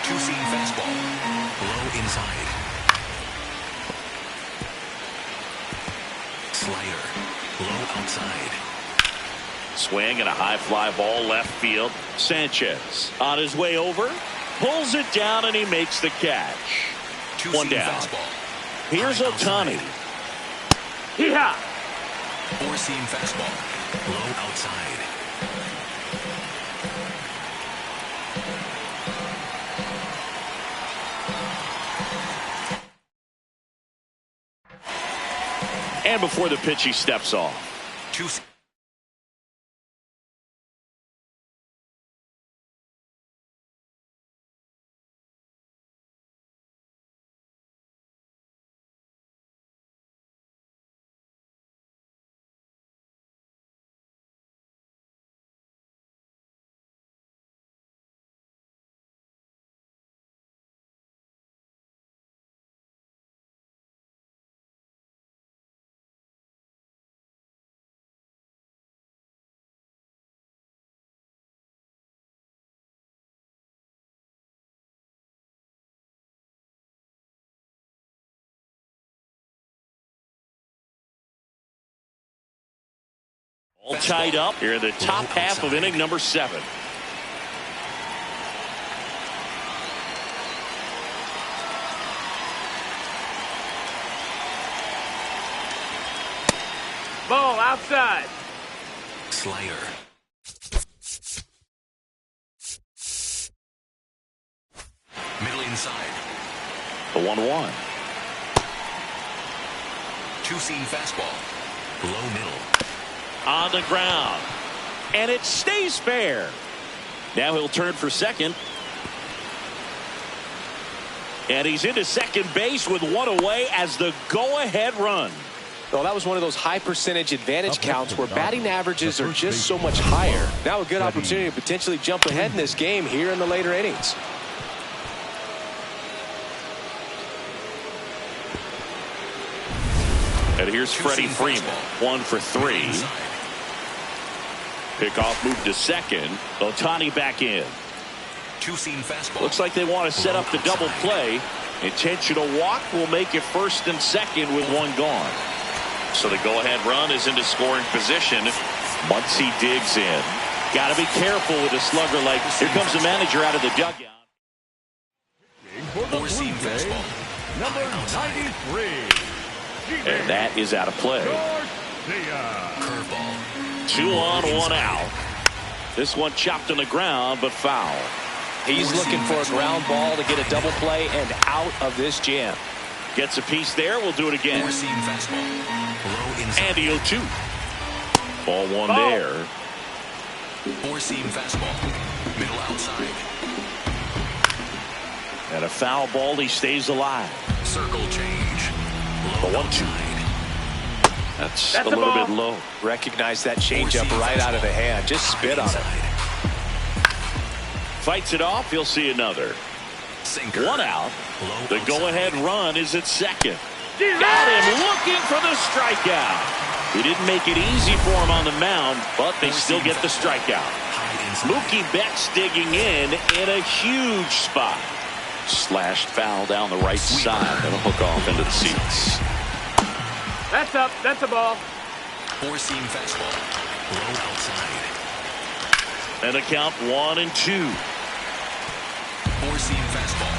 [SPEAKER 2] 2-seam fastball. Low inside. Slider. Low outside.
[SPEAKER 1] Swing and a high fly ball left field. Sanchez on his way over. Pulls it down and he makes the catch. 1 down.
[SPEAKER 2] Fastball.
[SPEAKER 1] Here's Ohtani.
[SPEAKER 5] Hee-haw!
[SPEAKER 2] 4-seam fastball. Low outside.
[SPEAKER 1] And before the pitch, he steps off.
[SPEAKER 2] 2.
[SPEAKER 1] All tied up here in the top half of inning number 7.
[SPEAKER 5] Ball outside.
[SPEAKER 2] Slider. Middle inside.
[SPEAKER 1] The 1-1.
[SPEAKER 2] 2-seam fastball. Low middle.
[SPEAKER 1] On the ground. And it stays fair. Now he'll turn for second. And he's into second base with 1 away as the go-ahead run.
[SPEAKER 4] Well, that was one of those high percentage advantage counts where batting averages are just so much higher. Now a good opportunity to potentially jump ahead in this game here in the later innings.
[SPEAKER 1] And here's Freddie Freeman. 1 for 3. Pickoff move to second. Ohtani back in.
[SPEAKER 2] 2-seam fastball.
[SPEAKER 1] Looks like they want to set up the double play. Intentional walk will make it first and second with 1 gone. So the go-ahead run is into scoring position. Muncy digs in. Got to be careful with a slugger like this. Here comes the manager out of the dugout.
[SPEAKER 6] for the Blue
[SPEAKER 2] Four-seam
[SPEAKER 6] Jays,
[SPEAKER 2] fastball.
[SPEAKER 6] number
[SPEAKER 2] Outside.
[SPEAKER 6] 93.
[SPEAKER 1] And that is out of play.
[SPEAKER 2] Curveball.
[SPEAKER 1] 2 on, 1 out. This one chopped on the ground, but foul.
[SPEAKER 4] He's looking for a ground ball to get a double play and out of this jam.
[SPEAKER 1] Gets a piece there. We'll do it again.
[SPEAKER 2] Four-seam fastball. Low inside.
[SPEAKER 1] And the 0-2. Ball 1
[SPEAKER 5] Ball.
[SPEAKER 1] there.
[SPEAKER 2] Four-seam fastball. Middle outside.
[SPEAKER 1] And a foul ball. He stays alive.
[SPEAKER 2] Circle change.
[SPEAKER 1] The
[SPEAKER 2] Low
[SPEAKER 1] 1-2.
[SPEAKER 2] outside.
[SPEAKER 1] That's
[SPEAKER 5] That's
[SPEAKER 1] a
[SPEAKER 5] the
[SPEAKER 1] little
[SPEAKER 5] ball.
[SPEAKER 1] bit low.
[SPEAKER 4] Recognize that changeup right out of the hand. Just spit on it.
[SPEAKER 1] Fights it off. He'll see another.
[SPEAKER 2] Sinker.
[SPEAKER 1] 1 out.
[SPEAKER 2] Low
[SPEAKER 1] The
[SPEAKER 2] outside.
[SPEAKER 1] go-ahead run is at second. Got him looking for the strikeout. He didn't make it easy for him on the mound, but they still get the strikeout.
[SPEAKER 2] High inside.
[SPEAKER 1] Mookie Betts digging in a huge spot. Slashed foul down the right side. That'll hook off into the seats.
[SPEAKER 5] That's up. That's a ball.
[SPEAKER 2] Four-seam fastball. Low outside.
[SPEAKER 1] And a count 1-2.
[SPEAKER 2] Four-seam fastball.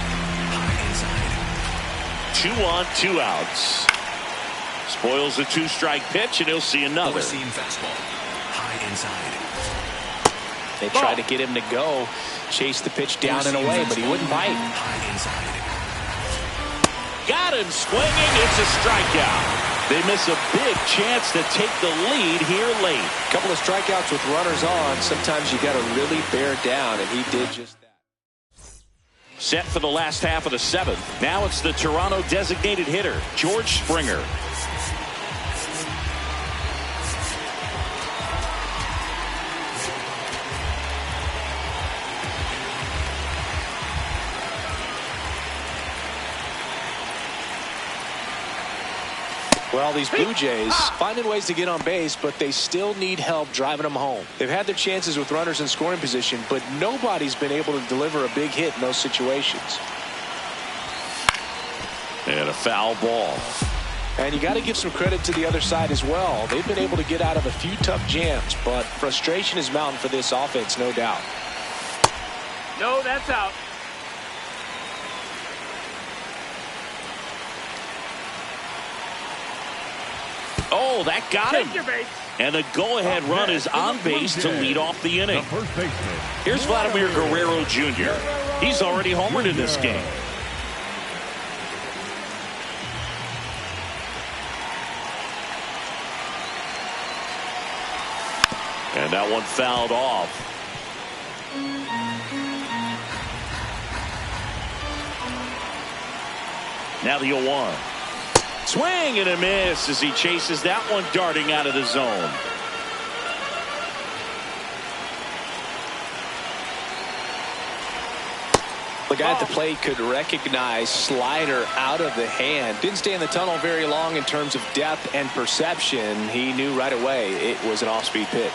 [SPEAKER 2] High inside.
[SPEAKER 1] 2 on, 2 outs. Spoils the 2-strike pitch, and he'll see another.
[SPEAKER 2] Four-seam fastball. High inside.
[SPEAKER 4] They tried to get him to go, chase the pitch down and away, but he wouldn't bite.
[SPEAKER 2] High inside.
[SPEAKER 1] Got him swinging. It's a strikeout. They miss a big chance to take the lead here late.
[SPEAKER 4] A couple of strikeouts with runners on. Sometimes you got to really bear down, and he did just that.
[SPEAKER 1] Set for the last half of the 7th. Now it's the Toronto designated hitter, George Springer.
[SPEAKER 4] Well, these Blue Jays finding ways to get on base, but they still need help driving them home. They've had their chances with runners in scoring position, but nobody's been able to deliver a big hit in those situations.
[SPEAKER 1] And a foul ball.
[SPEAKER 4] And you got to give some credit to the other side as well. They've been able to get out of a few tough jams, but frustration is mounting for this offense, no doubt.
[SPEAKER 5] No, that's out.
[SPEAKER 1] Oh, that got him.
[SPEAKER 5] Take your base.
[SPEAKER 1] And the go-ahead run is on base to lead off the inning.
[SPEAKER 6] The first baseman.
[SPEAKER 1] Here's Vladimir Guerrero Jr. He's already homered in this game. And that one fouled off. Now the 0-1. Swing and a miss as he chases that one darting out of the zone.
[SPEAKER 4] The guy at the plate could recognize slider out of the hand. Didn't stay in the tunnel very long in terms of depth and perception. He knew right away it was an off-speed pitch.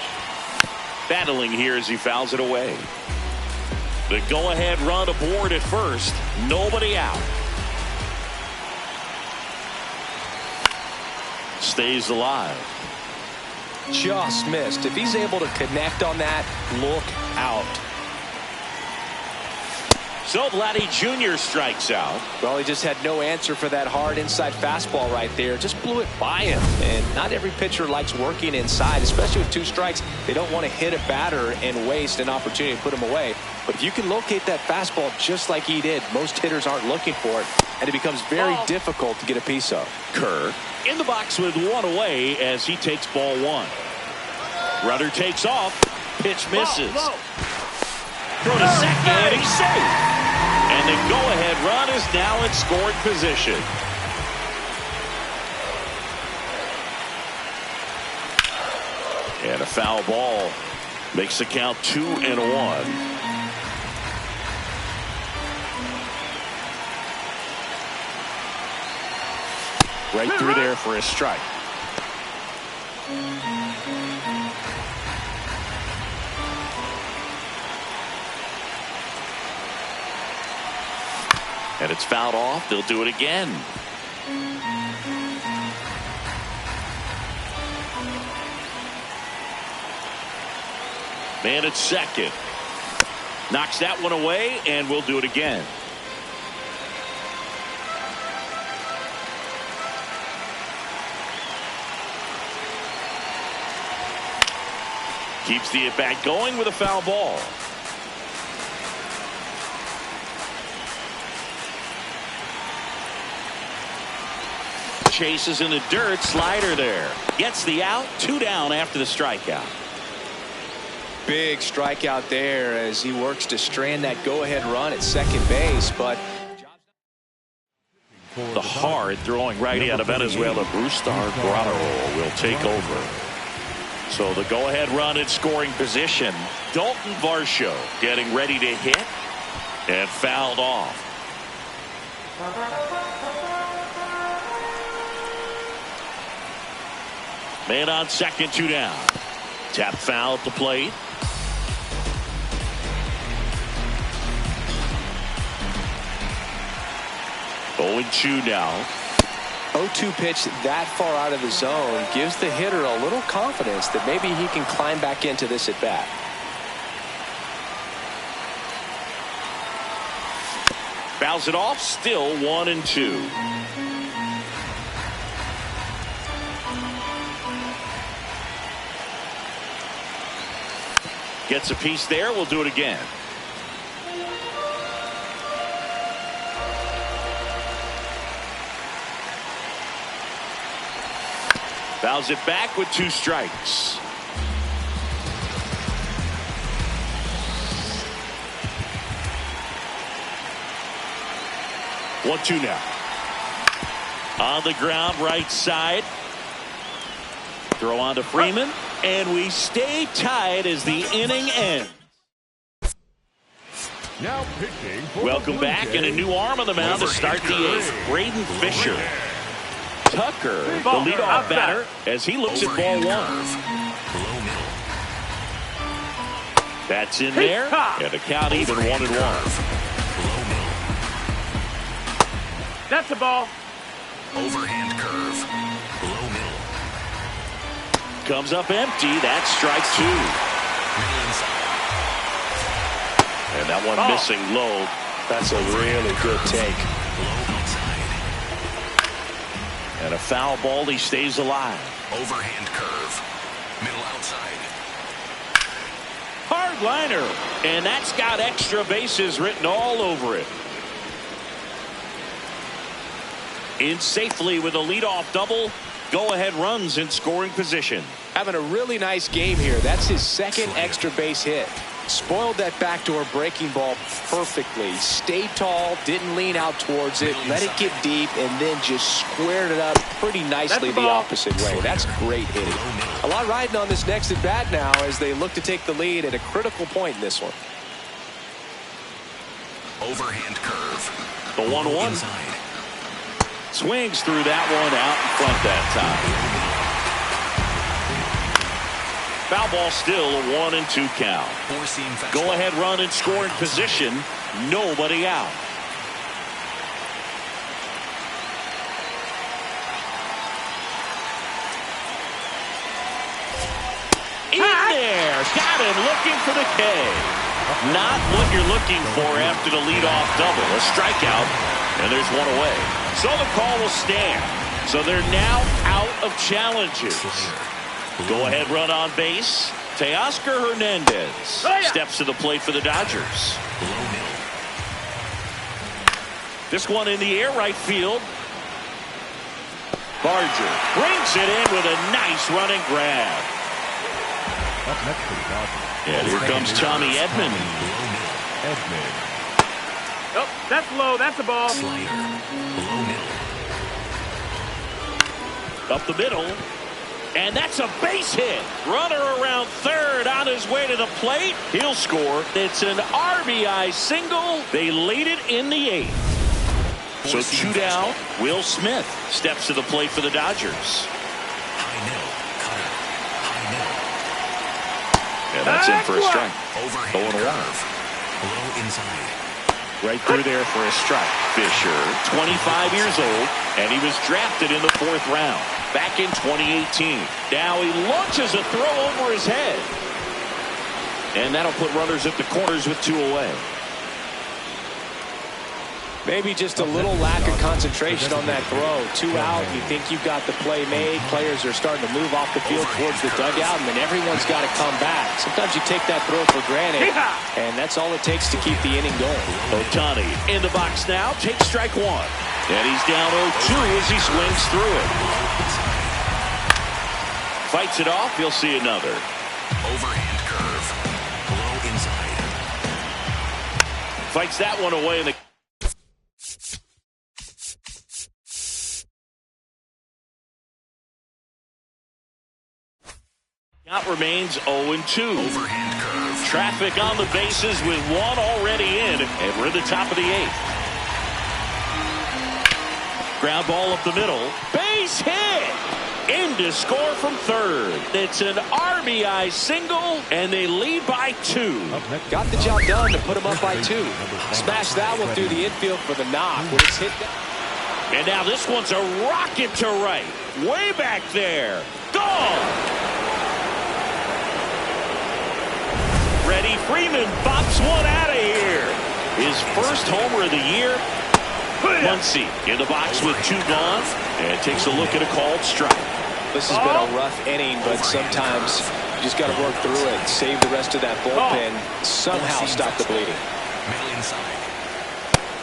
[SPEAKER 1] Battling here as he fouls it away. The go-ahead run aboard at first. Nobody out. Stays alive.
[SPEAKER 4] Just missed. If he's able to connect on that, look out.
[SPEAKER 1] So Vladdy Jr. strikes out.
[SPEAKER 4] Well, he just had no answer for that hard inside fastball right there. Just blew it by him. And not every pitcher likes working inside, especially with 2 strikes. They don't want to hit a batter and waste an opportunity to put him away. But if you can locate that fastball just like he did, most hitters aren't looking for it, and it becomes very difficult to get a piece of.
[SPEAKER 1] Kerr in the box with 1 away as he takes ball 1. Runner takes off. Pitch misses. Throw to second, and he's safe. And the go-ahead run is now in scoring position. And a foul ball makes the count 2-1. Right through there for a strike. And it's fouled off. They'll do it again. Man at second. Knocks that one away, and we'll do it again. Keeps the at-bat going with a foul ball. Chases in the dirt. Slider there. Gets the out. 2 down after the strikeout.
[SPEAKER 4] Big strikeout there as he works to strand that go-ahead run at second base, but
[SPEAKER 1] the hard throwing righty out of Venezuela, Brustar Granaro, will take over. So the go-ahead run in scoring position. Dalton Varsho getting ready to hit and fouled off. Man on second, 2 down. Tap foul at the plate. 0-2 now.
[SPEAKER 4] 0-2 pitch that far out of the zone gives the hitter a little confidence that maybe he can climb back into this at bat.
[SPEAKER 1] Fouls it off. Still 1-2. Gets a piece there. We'll do it again. Fouls it back with 2 strikes. One, 2 now. On the ground, right side. Throw on to Freeman. And we stay tied as the inning ends.
[SPEAKER 6] Now pitching for
[SPEAKER 1] Welcome back, and a new arm on the mound to start the 8th. Braden Fisher. Tucker, the leadoff batter, as he looks at ball 1. That's in there, and the count even 1-1.
[SPEAKER 5] That's a ball.
[SPEAKER 2] Overhand curve. Low middle.
[SPEAKER 1] Comes up empty. That's strike 2.
[SPEAKER 2] Middle inside.
[SPEAKER 1] And that one missing low.
[SPEAKER 4] That's a really good take.
[SPEAKER 2] Low outside.
[SPEAKER 1] And a foul ball. He stays alive.
[SPEAKER 2] Overhand curve. Middle outside.
[SPEAKER 1] Hard liner. And that's got extra bases written all over it. In safely with a leadoff double. Go-ahead runs in scoring position.
[SPEAKER 4] Having a really nice game here. That's his second extra base hit. Spoiled that backdoor breaking ball perfectly. Stayed tall, didn't lean out towards it, let it get deep, and then just squared it up pretty nicely the opposite way. That's great hitting. A lot riding on this next at bat now as they look to take the lead at a critical point in this one.
[SPEAKER 2] Overhand curve.
[SPEAKER 1] The 1-1.
[SPEAKER 2] Inside.
[SPEAKER 1] Swings through that one out in front that time. Foul ball, still a 1-2 count. Go ahead run in scoring position. Nobody out. In there. Got him looking for the K. Not what you're looking for after the leadoff double. A strikeout. And there's one away. So the call will stand. So they're now out of challenges. Go ahead run on base. Teoscar Hernandez steps to the plate for the Dodgers. This one in the air, right field. Barger brings it in with a nice running grab.
[SPEAKER 6] Up next for the Dodgers.
[SPEAKER 1] And here comes Tommy Edman.
[SPEAKER 6] Edman.
[SPEAKER 5] Oh, that's low. That's a ball.
[SPEAKER 2] Slider. Low middle.
[SPEAKER 1] Up the middle. And that's a base hit. Runner around third on his way to the plate. He'll score. It's an RBI single. They lead it in the 8th. So 2 down. Will Smith steps to the plate for the Dodgers.
[SPEAKER 2] High middle. Cutter. High middle.
[SPEAKER 1] And that's in for a strike.
[SPEAKER 2] Overhand curve. Low inside.
[SPEAKER 1] Right through there for a strike. Fisher, 25 years old, and he was drafted in the 4th round back in 2018. Now he launches a throw over his head. And that'll put runners at the corners with 2 away.
[SPEAKER 4] Maybe just a little lack of concentration on that throw. 2 out, you think you've got the play made. Players are starting to move off the field towards the dugout, and then everyone's got to come back. Sometimes you take that throw for granted, and that's all it takes to keep the inning going.
[SPEAKER 1] Ohtani in the box now, takes strike 1. And he's down 0-2 as he swings through it. Fights it off, you'll see another.
[SPEAKER 2] Overhand curve. Low inside.
[SPEAKER 1] Fights that one away in the count remains 0-2.
[SPEAKER 2] Overhand curve.
[SPEAKER 1] Traffic on the bases with 1 already in, and we're in the top of the 8th. Ground ball up the middle. Base hit! In to score from third. It's an RBI single, and they lead by 2.
[SPEAKER 4] Got the job done to put them up by 2. Smash that one through the infield for the knock when it's hit down.
[SPEAKER 1] And now this one's a rocket to right. Way back there. Gone! Freddie Freeman bops one out of here. His first homer of the year. Muncy in the box with 2 gone, and takes a look at a called strike.
[SPEAKER 4] This has been a rough inning, but sometimes you just got to work through it, save the rest of that bullpen, somehow stop the bleeding.
[SPEAKER 2] Middle inside.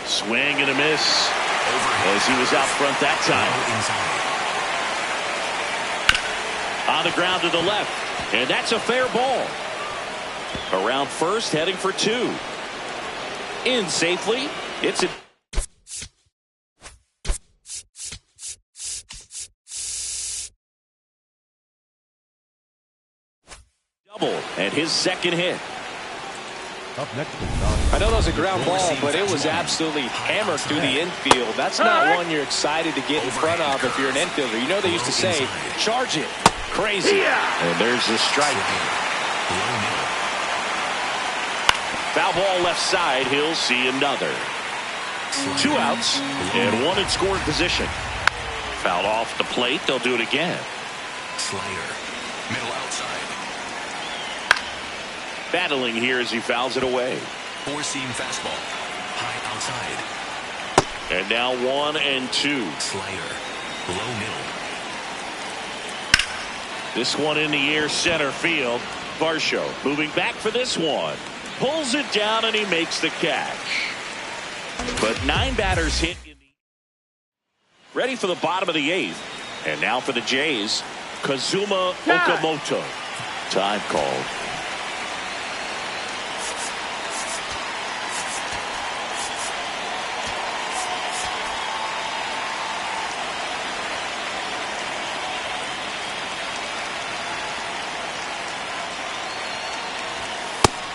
[SPEAKER 1] Swing and a miss as he was out front that time. On the ground to the left, and that's a fair ball. Around first, heading for 2. In safely, it's a double and his second hit.
[SPEAKER 6] Up next is
[SPEAKER 4] I know that was a ground ball, but it was absolutely hammered through the infield. That's not one you're excited to get in front of if you're an infielder. You know they used to say, charge it. Crazy.
[SPEAKER 1] And there's the strike. Foul ball left side. He'll see another. 2 outs and 1 in scoring position. Fouled off the plate. They'll do it again.
[SPEAKER 2] Slayer. Middle outside.
[SPEAKER 1] Battling here as he fouls it away.
[SPEAKER 2] 4-seam fastball. High outside.
[SPEAKER 1] And now 1-2.
[SPEAKER 2] Slayer. Low middle.
[SPEAKER 1] This one in the air center field. Varsho moving back for this one. Pulls it down and he makes the catch. But 9 batters hit in the ready for the bottom of the 8th. And now for the Jays, Kazuma Okamoto. Time called.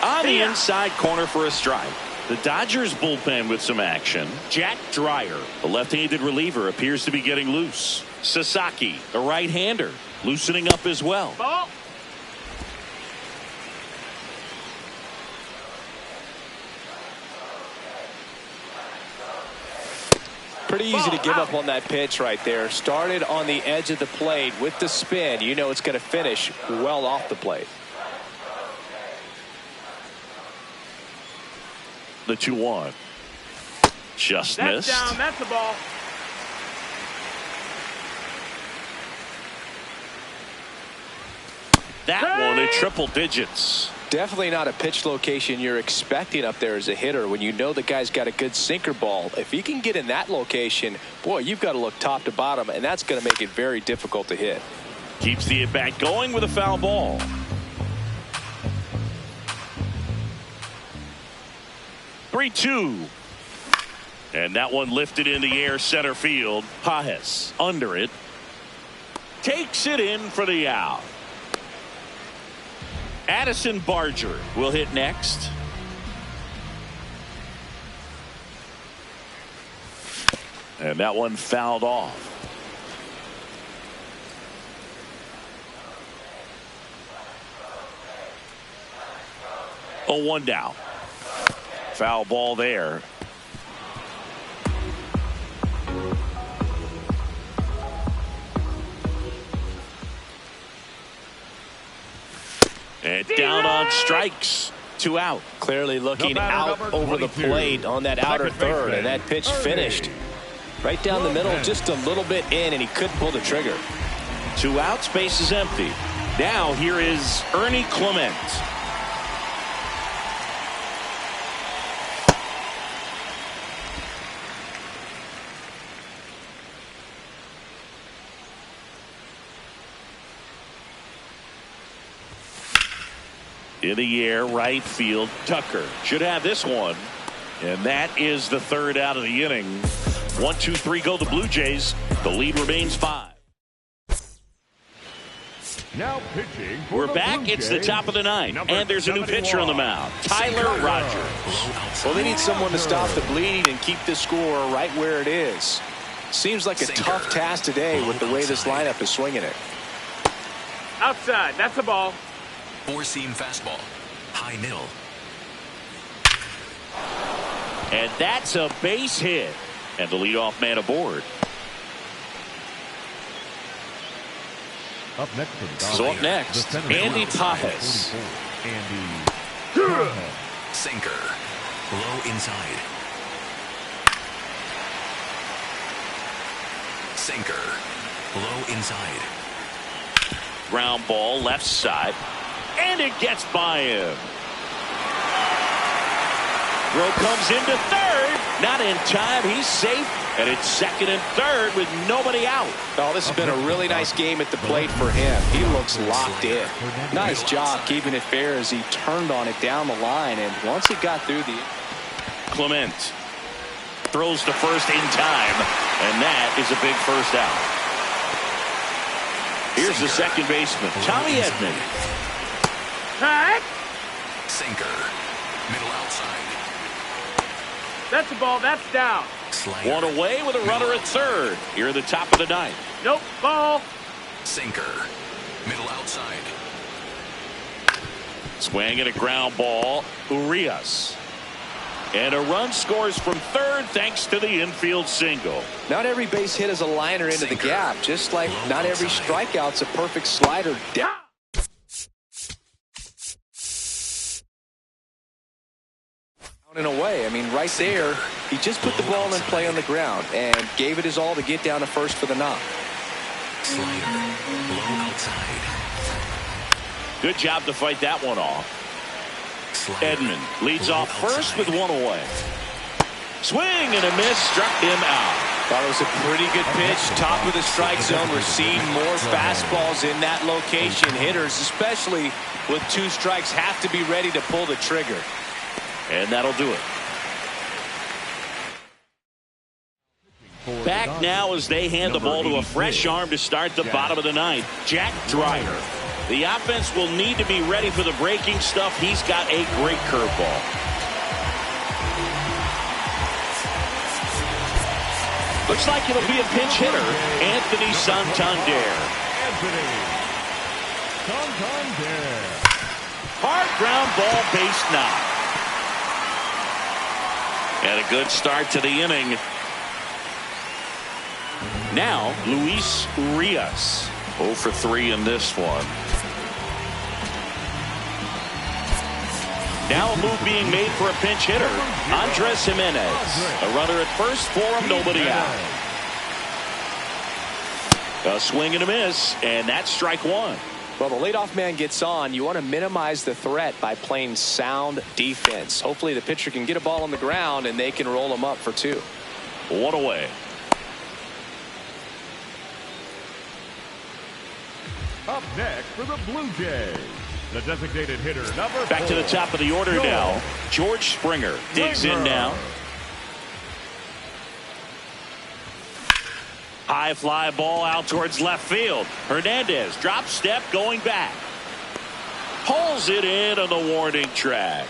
[SPEAKER 1] On the inside corner for a strike. The Dodgers bullpen with some action. Jack Dreyer, the left-handed reliever, appears to be getting loose. Sasaki, the right-hander, loosening up as well.
[SPEAKER 5] Ball.
[SPEAKER 4] Pretty easy to give up on that pitch right there. Started on the edge of the plate with the spin. You know it's going to finish well off the plate.
[SPEAKER 1] The 2-1. Just
[SPEAKER 5] That's
[SPEAKER 1] missed.
[SPEAKER 5] down. That's the ball.
[SPEAKER 1] That one at triple digits.
[SPEAKER 4] Definitely not a pitch location you're expecting up there as a hitter when you know the guy's got a good sinker ball. If he can get in that location, boy, you've got to look top to bottom, and that's going to make it very difficult to hit.
[SPEAKER 1] Keeps the at-bat going with a foul ball. Three-two. And that one lifted in the air center field. Pajes under it. Takes it in for the out. Addison Barger will hit next. And that one fouled off. Oh, 1 down. Foul ball there. And down on strikes. 2 out.
[SPEAKER 4] Clearly looking out over the plate on that outer third, and that pitch finished right down the middle, just a little bit in, and he couldn't pull the trigger.
[SPEAKER 1] 2 outs, base is empty. Now here is Ernie Clement. In the air, right field, Tucker should have this one. And that is the 3rd out of the inning. 1, 2, 3 go the Blue Jays. The lead remains 5.
[SPEAKER 6] Now pitching for
[SPEAKER 1] We're
[SPEAKER 6] the
[SPEAKER 1] back.
[SPEAKER 6] Blue
[SPEAKER 1] It's the
[SPEAKER 6] Jays,
[SPEAKER 1] top of the 9th. And there's a new
[SPEAKER 6] 71.
[SPEAKER 1] pitcher on the mound. Tyler Rogers.
[SPEAKER 4] Well, they need someone to stop the bleeding and keep the score right where it is. Seems like a tough task today with the way this lineup is swinging it.
[SPEAKER 5] Outside. That's a ball.
[SPEAKER 2] 4-seam fastball. High middle.
[SPEAKER 1] And that's a base hit. And the leadoff man aboard.
[SPEAKER 6] Up next for the
[SPEAKER 1] So
[SPEAKER 6] Dodgers,
[SPEAKER 1] up next,
[SPEAKER 6] the center
[SPEAKER 1] Andy
[SPEAKER 6] fielder,
[SPEAKER 1] Pajes.
[SPEAKER 6] 44, Andy Pajes.
[SPEAKER 2] Sinker. Low inside. Sinker. Low inside.
[SPEAKER 1] Ground ball left side. And it gets by him. Throw comes into third. Not in time. He's safe. And it's 2nd and 3rd with nobody out.
[SPEAKER 4] Oh, this has been a really nice game at the plate for him. He looks locked in. Nice job keeping it fair as he turned on it down the line. And once he got through the...
[SPEAKER 1] Clement throws to first in time. And that is a big 1st out. Here's the second baseman, Tommy Edman.
[SPEAKER 5] Cut.
[SPEAKER 2] Sinker. Middle outside.
[SPEAKER 5] That's a ball. That's down.
[SPEAKER 2] Slider.
[SPEAKER 1] 1 away with a runner at 3rd. Here in the top of the 9th.
[SPEAKER 5] Nope. Ball.
[SPEAKER 2] Sinker. Middle outside.
[SPEAKER 1] Swing and a ground ball. Urias. And a run scores from 3rd thanks to the infield single.
[SPEAKER 4] Not every base hit is a liner into the gap, just like not every strikeout's a perfect slider down and away. I mean, right there, he just put the ball in play on the ground and gave it his all to get down to first for the knock.
[SPEAKER 2] Slider. Low outside.
[SPEAKER 1] Good job to fight that one off.
[SPEAKER 2] Slider.
[SPEAKER 1] Edman leads
[SPEAKER 2] Low
[SPEAKER 1] off first
[SPEAKER 2] outside.
[SPEAKER 1] with 1 away. Swing and a miss, struck him out.
[SPEAKER 4] Thought it was a pretty good pitch. Top of the strike zone. We're seeing more fastballs in that location. Hitters, especially with 2 strikes, have to be ready to pull the trigger.
[SPEAKER 1] And that'll do it. Back now as they hand the ball to a fresh arm to start the bottom of the 9th. Jack Dreyer. The offense will need to be ready for the breaking stuff. He's got a great curveball. Looks like it'll be a pinch hitter, Anthony Santander. Hard ground ball, base knock. And a good start to the inning. Now, Luis Urias. 0 for 3 in this one. Now a move being made for a pinch hitter. Andres Jimenez. A runner at first for him, nobody out. A swing and a miss, and that's strike 1.
[SPEAKER 4] Well, the leadoff man gets on. You want to minimize the threat by playing sound defense. Hopefully the pitcher can get a ball on the ground and they can roll him up for 2.
[SPEAKER 1] 1 away.
[SPEAKER 6] Up next for the Blue Jays, the designated hitter, number 4.
[SPEAKER 1] Back to the top of the order now. George Springer digs in now. High fly ball out towards left field. Hernandez drop step going back. Pulls it in on the warning track.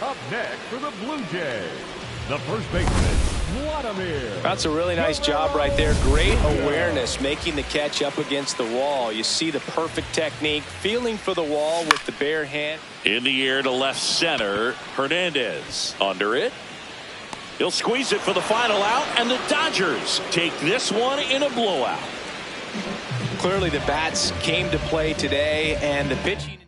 [SPEAKER 6] Up next for the Blue Jays, the first baseman, Vladimir.
[SPEAKER 4] That's a really nice job right there. Great awareness, making the catch up against the wall. You see the perfect technique, feeling for the wall with the bare hand.
[SPEAKER 1] In the air to left center. Hernandez under it. He'll squeeze it for the final out, and the Dodgers take this one in a blowout.
[SPEAKER 4] Clearly the bats came to play today, and the pitching.